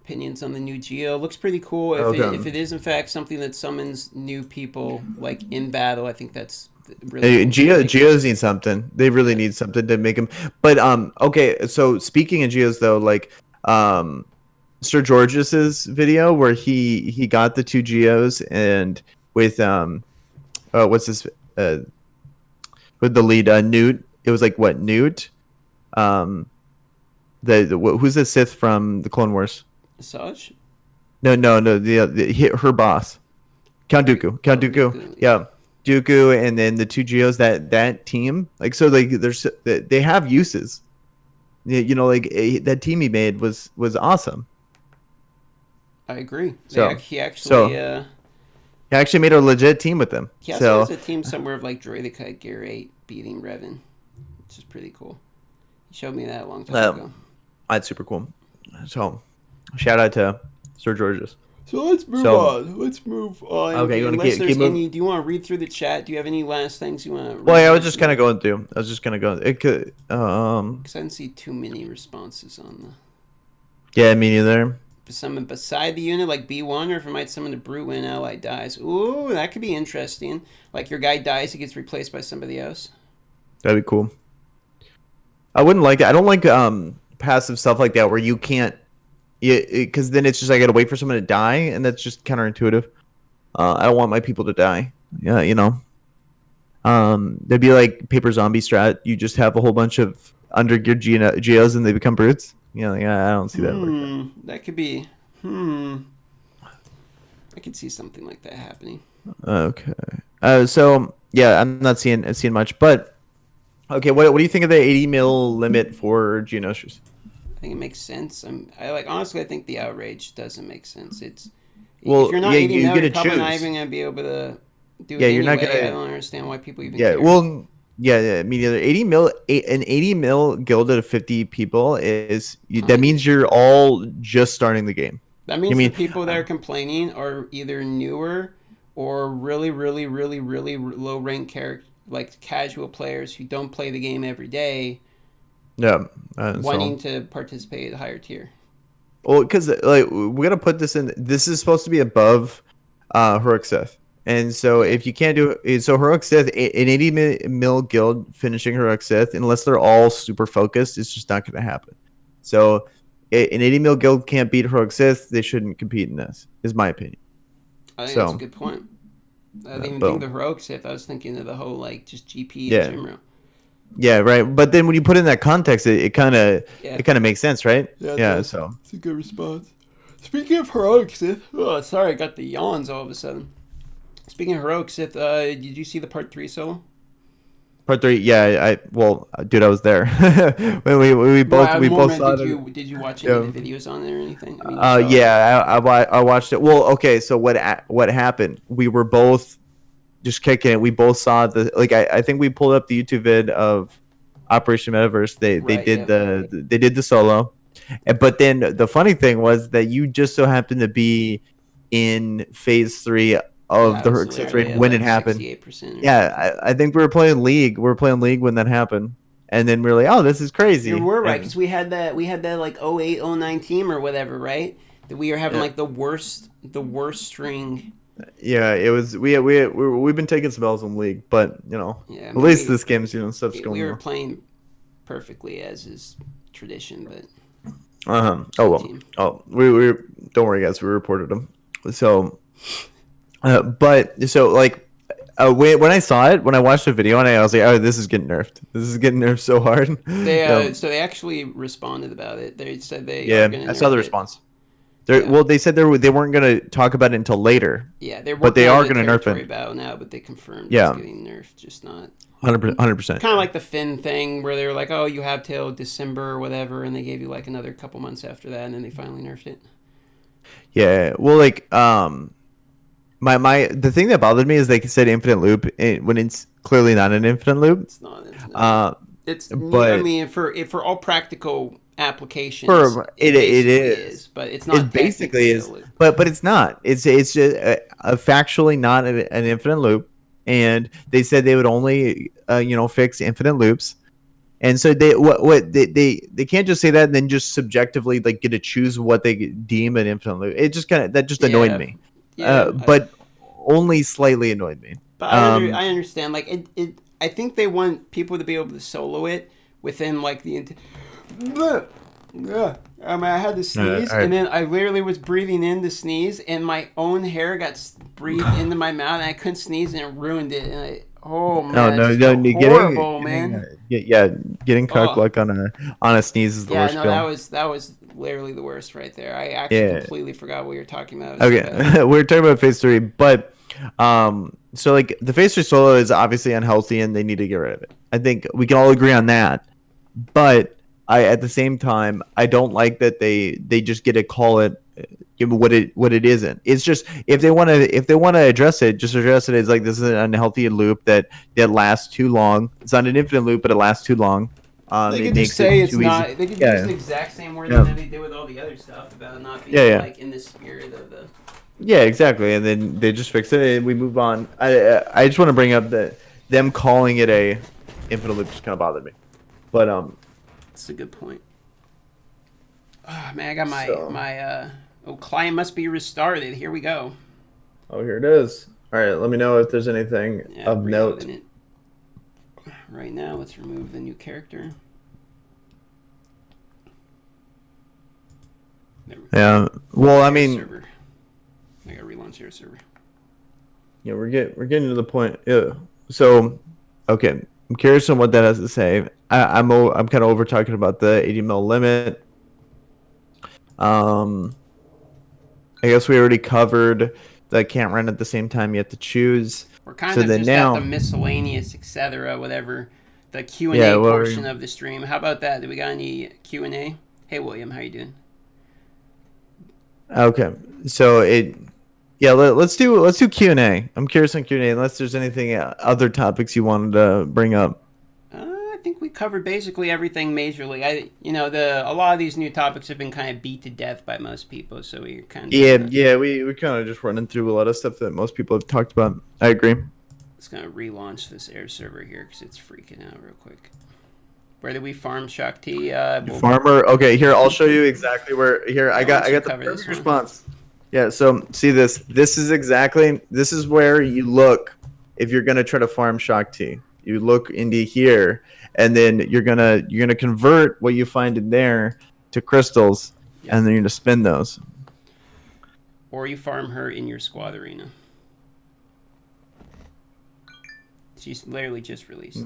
opinions on the new Geo. It looks pretty cool. If it is in fact something that summons new people like in battle, I think that's really cool. Geos need something. They really need something to make them. But okay. So speaking of Geos though, like Sir George's video where he got the 2 Geos and with what's this with the lead Newt. It was like what Newt, who's the Sith from the Clone Wars? Asajj? No. Her boss, Count Dooku. Yeah, Dooku, and then the 2 Geos. That team, like, so like they have uses. You know, like that team he made was awesome. I agree. So he actually made a legit team with them. He also has a team somewhere of like Droideka, Gear 8 beating Revan, which is pretty cool. He showed me that a long time ago. That's super cool. So, shout out to Sir George's. So let's move on. Okay, you want to keep moving? Do you want to read through the chat? Do you have any last things you want to? Well, yeah, I was just kind of going through. It could. Because I didn't see too many responses on the. Yeah, me neither. Summon beside the unit like B1, or if it might summon a brute when an ally dies. Ooh, that could be interesting. Like your guy dies, he gets replaced by somebody else. That'd be cool. I wouldn't like that. I don't like passive stuff like that where you can't, because then it's just I gotta wait for someone to die, and that's just counterintuitive. I don't want my people to die. Yeah, you know. There'd be like paper zombie strat. You just have a whole bunch of undergeared Geos and they become brutes. You know, I don't see that. That could be. I could see something like that happening. Okay. So yeah, I'm not seeing much, but okay. What do you think of the 80 mil limit for Geonosis? I think it makes sense. Honestly, I think the outrage doesn't make sense. If you're not 80 mil, you're probably not even gonna be able to do it anyway. You're not gonna. I don't understand why people even. Care. Well. Yeah, me neither. 80 mil guild of 50 people is that means you're all just starting the game. That means the people that are complaining are either newer or really, really, really, really low rank character, like casual players who don't play the game every day. Yeah, wanting to participate at a higher tier. Well, because like we gotta put this in. This is supposed to be above Heroic Sith. And so if you can't do it, so Heroic Sith, an 80 mil guild finishing Heroic Sith, unless they're all super focused, it's just not going to happen. So an 80 mil guild can't beat Heroic Sith. They shouldn't compete in this, is my opinion. I think that's a good point. I didn't even think the Heroic Sith. I was thinking of the whole, like, just GP and Jimro. Yeah, right. But then when you put in that context, it kind of makes sense, right? Yeah, so. It's a good response. Speaking of Heroic Sith, sorry, I got the yawns all of a sudden. Speaking of Heroic Sith, did you see the Part 3 solo? Part 3, yeah. Dude, I was there. when we both saw it. Did you watch any of the videos on it or anything? I watched it. Well, okay, so what happened? We were both just kicking it. We both saw I think we pulled up the YouTube vid of Operation Metaverse. They did the solo. But then the funny thing was that you just so happened to be in phase 3 of the Heroic Sith raid when it happened. Yeah, I think we were playing League. We were playing League when that happened, and then we were like, "Oh, this is crazy." You were right, because we had that like 08, 09 team or whatever, right? That we were having like the worst string. Yeah, it was. We've been taking some L's in League, but at least this game's stuff's going. We were playing perfectly as is tradition, but. Oh well. Oh, we don't worry, guys. We reported them. So. But so like when I saw it, when I watched the video, and I was like, "Oh, this is getting nerfed. This is getting nerfed so hard." So they actually responded about it. They said they. Yeah, I saw the response. Well, they said they weren't going to talk about it until later. Yeah, but they are going to nerf it about now. But they confirmed it's getting nerfed, just not 100%. Kind of like the Finn thing, where they were like, "Oh, you have till December or whatever," and they gave you like another couple months after that, and then they finally nerfed it. Yeah, well, like the thing that bothered me is they said infinite loop when it's clearly not an infinite loop. It's not infinite. I mean, for all practical applications, it is, but it's not. It basically is, but it's not. It's just a factually not an infinite loop, and they said they would only fix infinite loops, And so they can't just say that and then just subjectively like get to choose what they deem an infinite loop. It just kind of that just annoyed Yeah, me, yeah. but only slightly annoyed me. But I understand. Like I think they want people to be able to solo it within like the. I mean, I had to sneeze, all right. and then I literally was breathing in to sneeze, and my own hair got breathed into my mouth, and I couldn't sneeze, and it ruined it. And oh No, man, it no, just no, felt horrible, man. getting cock Oh luck on a sneeze is the yeah, worst no, feeling. that was literally the worst right there. I actually Yeah. completely forgot what you were talking about. It was so bad. Okay, we're talking about phase three, but so like the phase three solo is obviously unhealthy, and they need to get rid of it. I think we can all agree on that. But I, at the same time, I don't like that they just get to call it what it isn't. It's just if they want to address it, just address it as like this is an unhealthy loop that lasts too long. It's not an infinite loop, but it lasts too long. They It could just makes it say it's too easy. not. They could use Yeah, the exact same wording yeah, that they did with all the other stuff about not being yeah, yeah. like in the spirit of the. Yeah, exactly. And then they just fix it and we move on. I just want to bring up that them calling it a infinite loop just kind of bothered me. But That's a good point. Oh man, I got so my client must be restarted. Here we go. oh, here it is. All right, let me know if there's anything Yeah, of note. reloading it. Right now, let's remove the new character. Yeah. Well, I mean, server. I gotta relaunch your server. yeah, we're getting to the point. Yeah. So, okay, I'm curious on what that has to say. I'm kind of over talking about the 80 mil limit. I guess we already covered that can't run at the same time. You have to choose. We're kind So of then just at now, the miscellaneous, etc., whatever, the Q and yeah. A Well, portion of the stream. How about that? Do we got any Q and A? Hey, William, how you doing? okay. So yeah. Let's do Q&A. I'm curious on Q&A unless there's anything other topics you wanted to bring up. I think we covered basically everything majorly. A lot of these new topics have been kind of beat to death by most people, so we're kind of Yeah. We kind of just running through a lot of stuff that most people have talked about. I agree. Just gonna relaunch this air server here because it's freaking out real quick. Where did we farm Shakti? Farmer. Okay, here I'll show you exactly where. Here I got the cover this perfect one. response. Yeah. So see this. This is where you look if you're gonna try to farm Shakti. You look into here, and then you're gonna convert what you find in there to crystals, Yep. and then you're gonna spin those. Or you farm her in your squad arena. She's literally just released.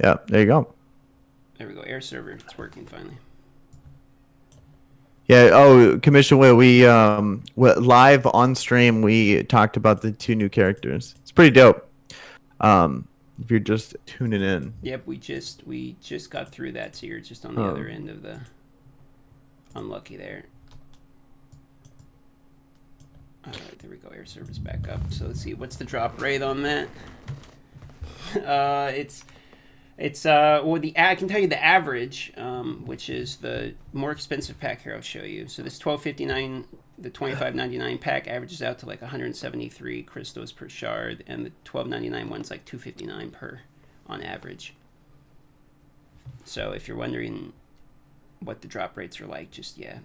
Yeah, there you go. There we go. Air server. It's working finally. Yeah. Oh, Commission Will. We live on stream. We talked about the two new characters. It's pretty dope. If you're just tuning in. Yep. We just got through that, so you're just on the other end of the unlucky there. All right, there we go. Air server's back up. So let's see. What's the drop rate on that? I can tell you the average, which is the more expensive pack here. I'll show you. So this 12.59, the 25.99 pack averages out to like 173 crystals per shard, and the 12.99 one's like 259 per on average. So if you're wondering what the drop rates are like,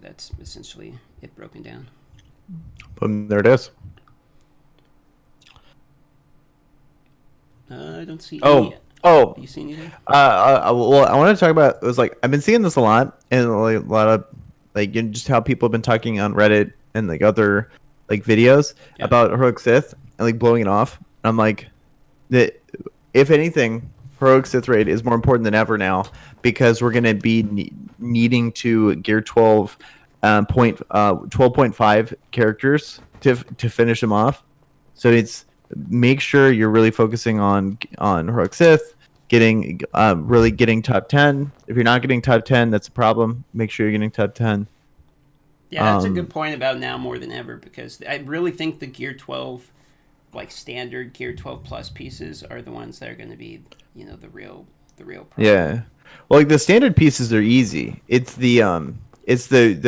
that's essentially it broken down. Boom, there it is. I don't see. Oh. Do you see anything? Well, I want to talk about. It was like I've been seeing this a lot, and like, a lot of like just how people have been talking on Reddit and like other like videos about heroic Sith and like blowing it off. I'm like, that if anything, heroic Sith raid is more important than ever now because we're gonna be needing to gear 12.5 characters to finish them off. So it's make sure you're really focusing on heroic Sith, really getting top 10. If you're not getting top 10, that's a problem. Make sure you're getting top 10. Yeah, that's a good point about now more than ever because I really think the Gear 12, like standard Gear 12 plus pieces, are the ones that are going to be, the real problem. Yeah, well, like the standard pieces are easy. It's the plus like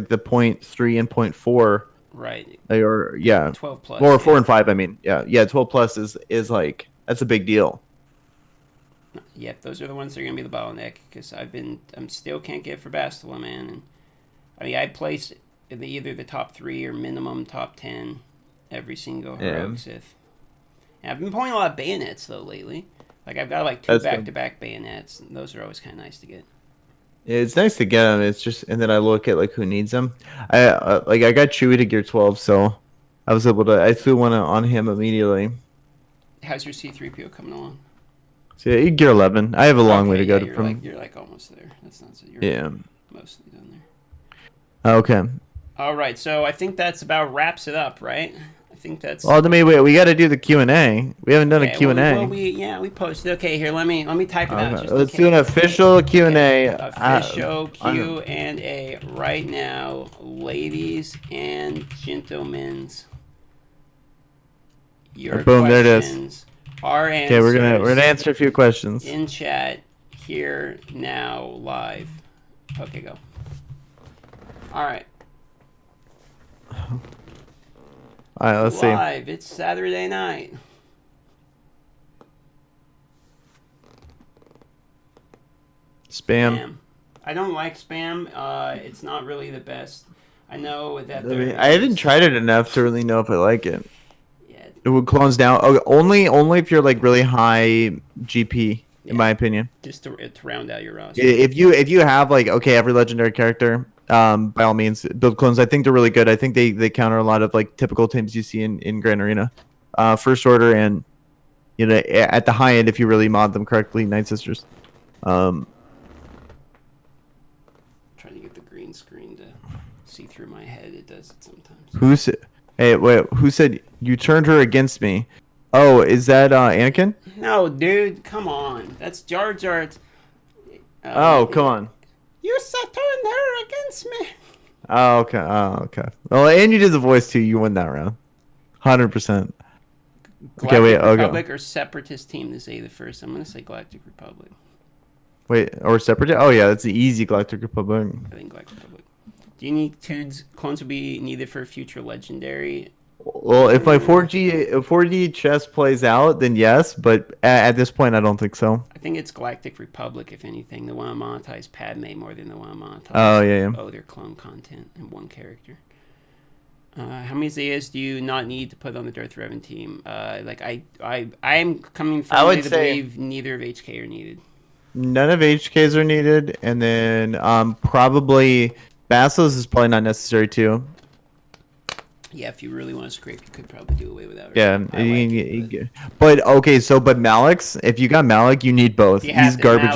the 0.3 and 0.4. Right. Or 12 plus. Or 4 and 5. I mean, yeah. 12 plus is like that's a big deal. Yep, those are the ones that are gonna be the bottleneck because I'm still can't get for Bastila, man. And I mean, I place in either the top 3 or minimum top 10 every single heroic Sith. And I've been playing a lot of bayonets though lately. Like I've got like 2 back-to-back bayonets, and those are always kind of nice to get. Yeah, it's nice to get them. It's just, and then I look at like who needs them. I got Chewie to gear 12, so I threw one on him immediately. How's your C-3PO coming along? So yeah, you gear 11. I have a long way to go you're like almost there. That's not so you're mostly done there. Okay. All right, so I think that's about wraps it up, right? I think that's. Well, we got to do the Q&A. We haven't done a Q&A. Well, we posted. Okay, here, let me type it out. Just let's do an official Q&A. Official Q&A right now, ladies and gentlemen. Your boom, there it is. Our answers. Okay, we're gonna answer a few questions in chat here now live. Okay, go. All right. All right, let's see. Live. It's Saturday night. Spam. I don't like spam. It's not really the best. I know that I haven't tried it enough to really know if I like it. Yeah. It would close down. Okay, only if you're like really high GP, in my opinion. Just to round out your roster. If you have like every legendary character, by all means build clones. I think they're really good. I think they counter a lot of like typical teams you see in Grand Arena. First Order, and at the high end if you really mod them correctly, Night Sisters. Trying to get the green screen to see through my head. It does it sometimes. Who said you turned her against me? Oh, is that Anakin? No, dude, come on. That's Jar Jar. Come on. You turned her against me. Oh, okay. Well, and you did the voice too. You won that round. 100%. Okay, wait. Republic or Separatist team to say the first. I'm gonna say Galactic Republic. Wait, or Separatist? Oh yeah, that's the easy Galactic Republic. I think Galactic Republic. Do you need clones will be needed for future legendary? Well, if my 4D chess plays out, then yes, but at this point, I don't think so. I think it's Galactic Republic, if anything. They want to monetize Padme more than they want to monetize their clone content in one character. How many Zayas do you not need to put on the Darth Revan team? I am coming from to believe neither of HK are needed. None of HKs are needed, and then probably Basilisk is probably not necessary too. Yeah, if you really want to scrape, you could probably do away without it. Yeah, but Malik's, if you got Malik, you need both. He's garbage.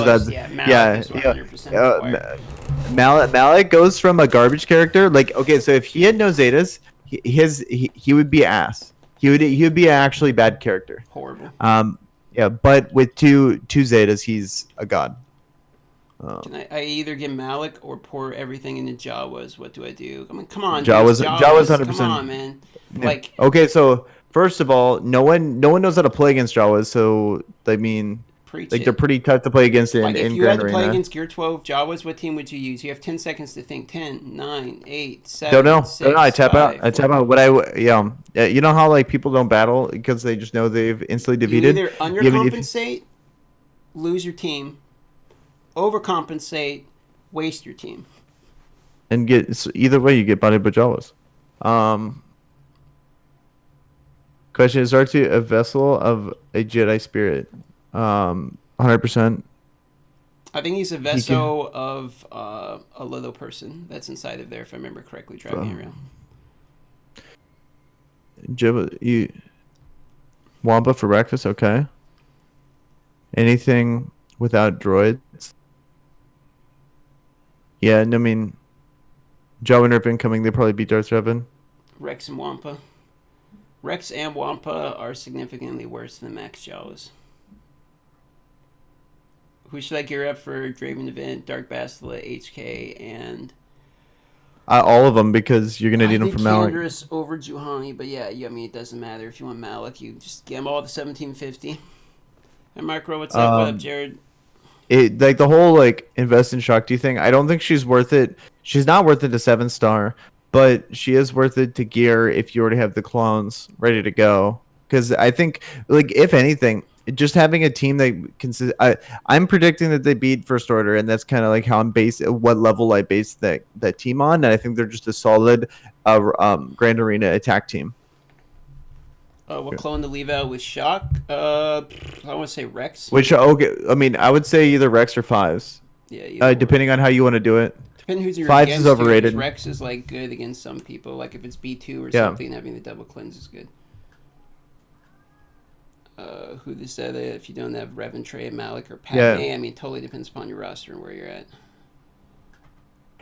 Malik goes from a garbage character. Like, okay, so if he had no Zetas, he would be ass. He would be an actually bad character. Horrible. Yeah, but with two Zetas, he's a god. Can I either get Malik or pour everything into Jawas? What do I do? I mean, come on, Jawas 100%. Come on, man. Yeah. Like, okay, so first of all, no one knows how to play against Jawas. So I mean, they're pretty tough to play against in Grand Arena. If you had to play against Gear 12 Jawas, what team would you use? You have 10 seconds to think. 10, 9, 8, 7. Don't know. I tap out. I tap out. You know how like people don't battle because they just know they've instantly defeated. You either undercompensate, lose your team. Overcompensate, waste your team, and either way you get bodied by Jawas. Question: is R2 a vessel of a Jedi spirit? 100%. I think he's a vessel of a little person that's inside of there, if I remember correctly, driving around. Wampa for breakfast, okay. Anything without droids? Yeah, I mean, Jawa and Irvin coming, they probably beat Darth Revan. Rex and Wampa. Rex and Wampa are significantly worse than Max Jawas. Who should I gear up for Draven Event, Dark Bastila, HK, and... all of them, because you're going to need them for Malik. Canderous over Juhani, but yeah, I mean, it doesn't matter. If you want Malik, you just get them all to 1750. And Micro, what's up? What up, Jared? Like the whole like invest in Shakti thing, I don't think she's worth it. She's not worth it to 7-star, but she is worth it to gear if you already have the clones ready to go. Because I think, like, if anything, just having a team that consists. I'm predicting that they beat First Order, and that's kind of like how I'm based. What level I base that team on, and I think they're just a solid, Grand Arena attack team. What clone to leave out with Shock? I want to say Rex. Which okay, I mean, I would say either Rex or Fives. Yeah. Depending on how you want to do it. Depending who's your Fives is overrated. Rex is like good against some people. Like if it's B2 or something, having the double cleanse is good. Who they said that if you don't have Revan, Trey, Malik, or Padme, I mean, totally depends upon your roster and where you're at.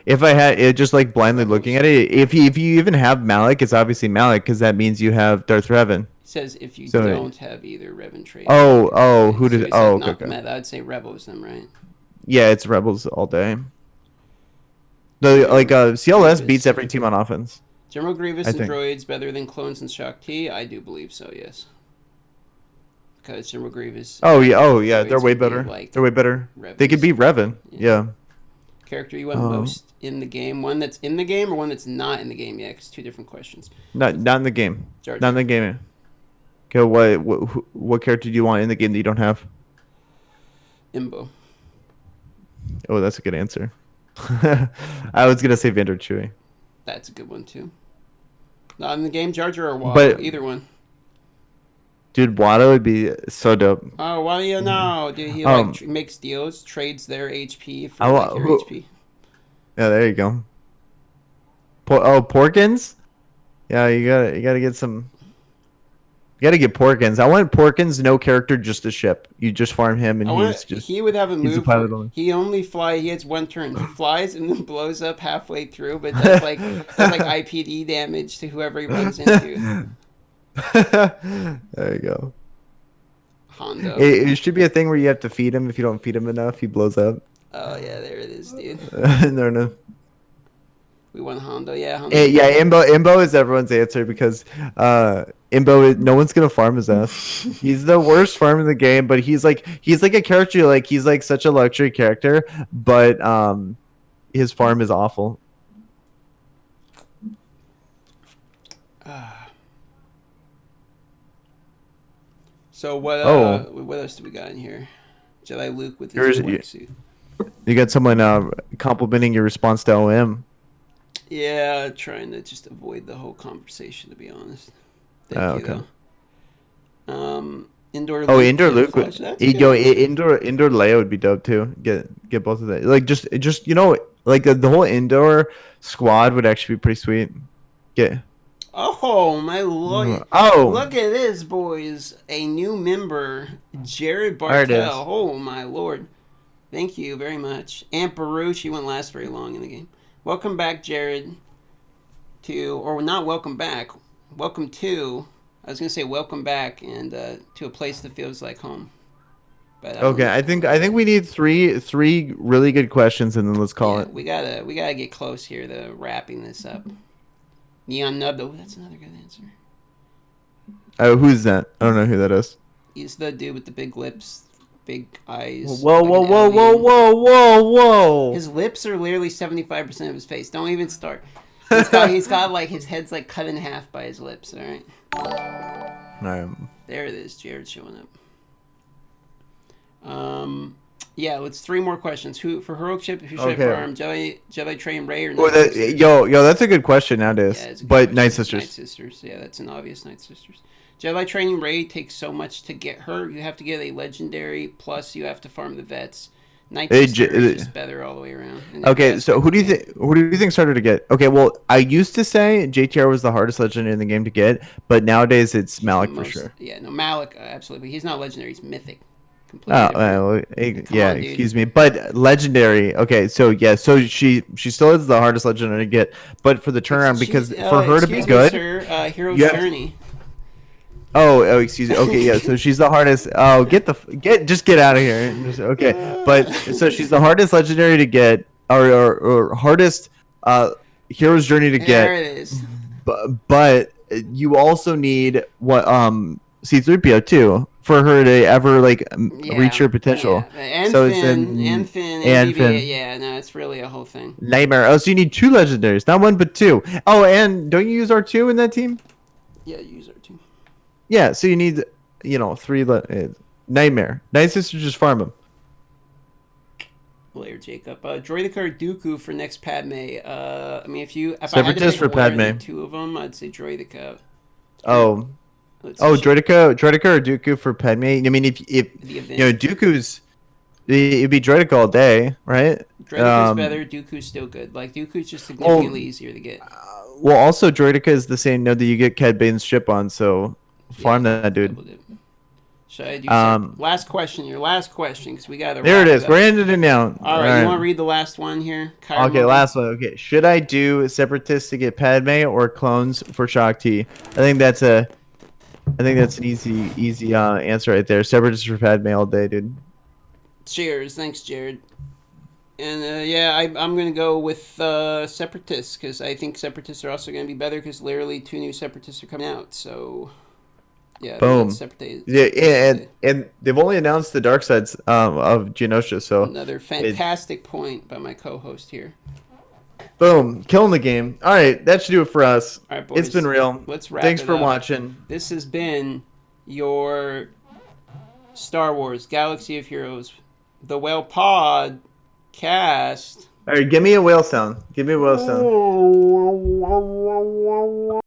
If I had it, just like blindly looking at it, if you even have Malik, it's obviously Malik because that means you have Darth Revan. It says if you don't have either Revan, Trey. Who did? Okay. I'd say Rebels, then, right? Yeah, it's Rebels all day. CLS beats every team on offense. General Grievous and droids better than clones and Shakti? I do believe so. Yes. Because General Grievous. Oh yeah, they're way better. They're way better. Revan's. They could beat Revan. Yeah. Character you want most in the game? One that's in the game or one that's not in the game yet? Because two different questions. Not in the game. Not in the game. Okay, what character do you want in the game that you don't have? Imbo. Oh, that's a good answer. I was gonna say Vander Chewie. That's a good one too. Not in the game, Jar Jar or Watto, either one. Dude, Watto would be so dope. Oh, what do you know? Dude, he makes deals, trades their HP for your HP. Yeah, there you go. Porkins? Yeah, you gotta get some. You gotta get Porkins. I want Porkins, no character, just a ship. You just farm him, and he would have a move. He only fly. He has one turn. He flies and then blows up halfway through, but that's like IPD damage to whoever he runs into. There you go. Hondo. It should be a thing where you have to feed him. If you don't feed him enough, he blows up. Oh yeah, there it is, dude. No. We want Hondo, yeah. Hondo. Imbo is everyone's answer because Imbo, no one's gonna farm his ass. He's the worst farm in the game, but he's like a character, he's like such a luxury character, but his farm is awful. So what else do we got in here? Jedi Luke with his white suit. You got someone complimenting your response to OM. Yeah, trying to just avoid the whole conversation, to be honest. Thank you, though. Indoor Luke. Indoor Luke. Indoor Leia would be dope too. Get both of that. Like just the whole indoor squad would actually be pretty sweet. Oh my lord! Oh, look at this, boys! A new member, Jared Bartel. Oh my lord! Thank you very much. Aunt Baru, she won't last very long in the game. Welcome back, Jared. Not welcome back. Welcome to. I was gonna say welcome back, and to a place that feels like home. But okay, I think we need three really good questions, and then let's call it. We gotta get close here to wrapping this up. Neon Nub, though, that's another good answer. Who's that? I don't know who that is. He's the dude with the big lips, big eyes. Whoa! His lips are literally 75% of his face. Don't even start. He's got like his head's like cut in half by his lips. All right. There it is. Jared's showing up. Yeah, let's 3 more questions. Who for heroic ship? Who should I farm? Jedi Train Ray or Night Sisters? Yo, that's a good question nowadays. Yeah, but Night Sisters. Night Sisters. Yeah, that's an obvious Night Sisters. Jedi Training Ray takes so much to get her. You have to get a legendary, plus you have to farm the vets. Night Sisters is just better all the way around. Okay, so who do you think started to get? Okay, well, I used to say JTR was the hardest legendary in the game to get, but nowadays it's Malik for sure. Yeah, no, Malik, absolutely. But he's not legendary. He's mythic. Excuse me, but legendary. Okay, so she still is the hardest legendary to get, but for the turnaround, because for her to be good, Hero's Journey. Oh, excuse me. Okay, yeah. So she's the hardest. Oh, just get out of here. Okay, but so she's the hardest legendary to get, or hardest hero's journey to get. There it is. But you also need C-3PO too for her to ever reach her potential. Yeah. And so Finn, and Finn. Yeah, no, it's really a whole thing. Nightmare. Oh, so you need 2 legendaries, not 1 but 2. Oh, and don't you use R2 in that team? Yeah, you use R2. Yeah, so you need 3. nightmare. Night Sister just farm him. Later, Jacob. Droidica or Dooku for next Padme. I mean, if I had to Separatist pick for one of the Padme. two of them, I'd say Droidica. Oh, Let's oh, see. Droidica or Dooku for Padme. I mean, if The you event. know Dooku's, it'd be Droidica all day, right? Droidica's better. Dooku's still good. Like Dooku's just significantly easier to get. Well, also Droidica is the same node that you get Cad Bane's ship on, so farm that dude. Double dip. Should I do last question? Your last question, because we got to. There it is. We're ending it now. All right, you want to read the last one here? Okay, last one. Okay, should I do Separatists to get Padme or clones for Shakti? I think that's an easy answer right there. Separatists for Padme all day, dude. Cheers, thanks, Jared. And yeah, I'm gonna go with Separatists because I think Separatists are also gonna be better because literally 2 new Separatists are coming out. So yeah, boom. Yeah, and they've only announced the dark sides of Geonosia, so another fantastic point by my co-host here. Boom, killing the game. All right, that should do it for us. All right, boys. It's been real. Let's wrap Thanks it for up. watching. This has been your Star Wars Galaxy of Heroes, the Whale PodCAST. All right, give me a whale sound. Give me a whale sound.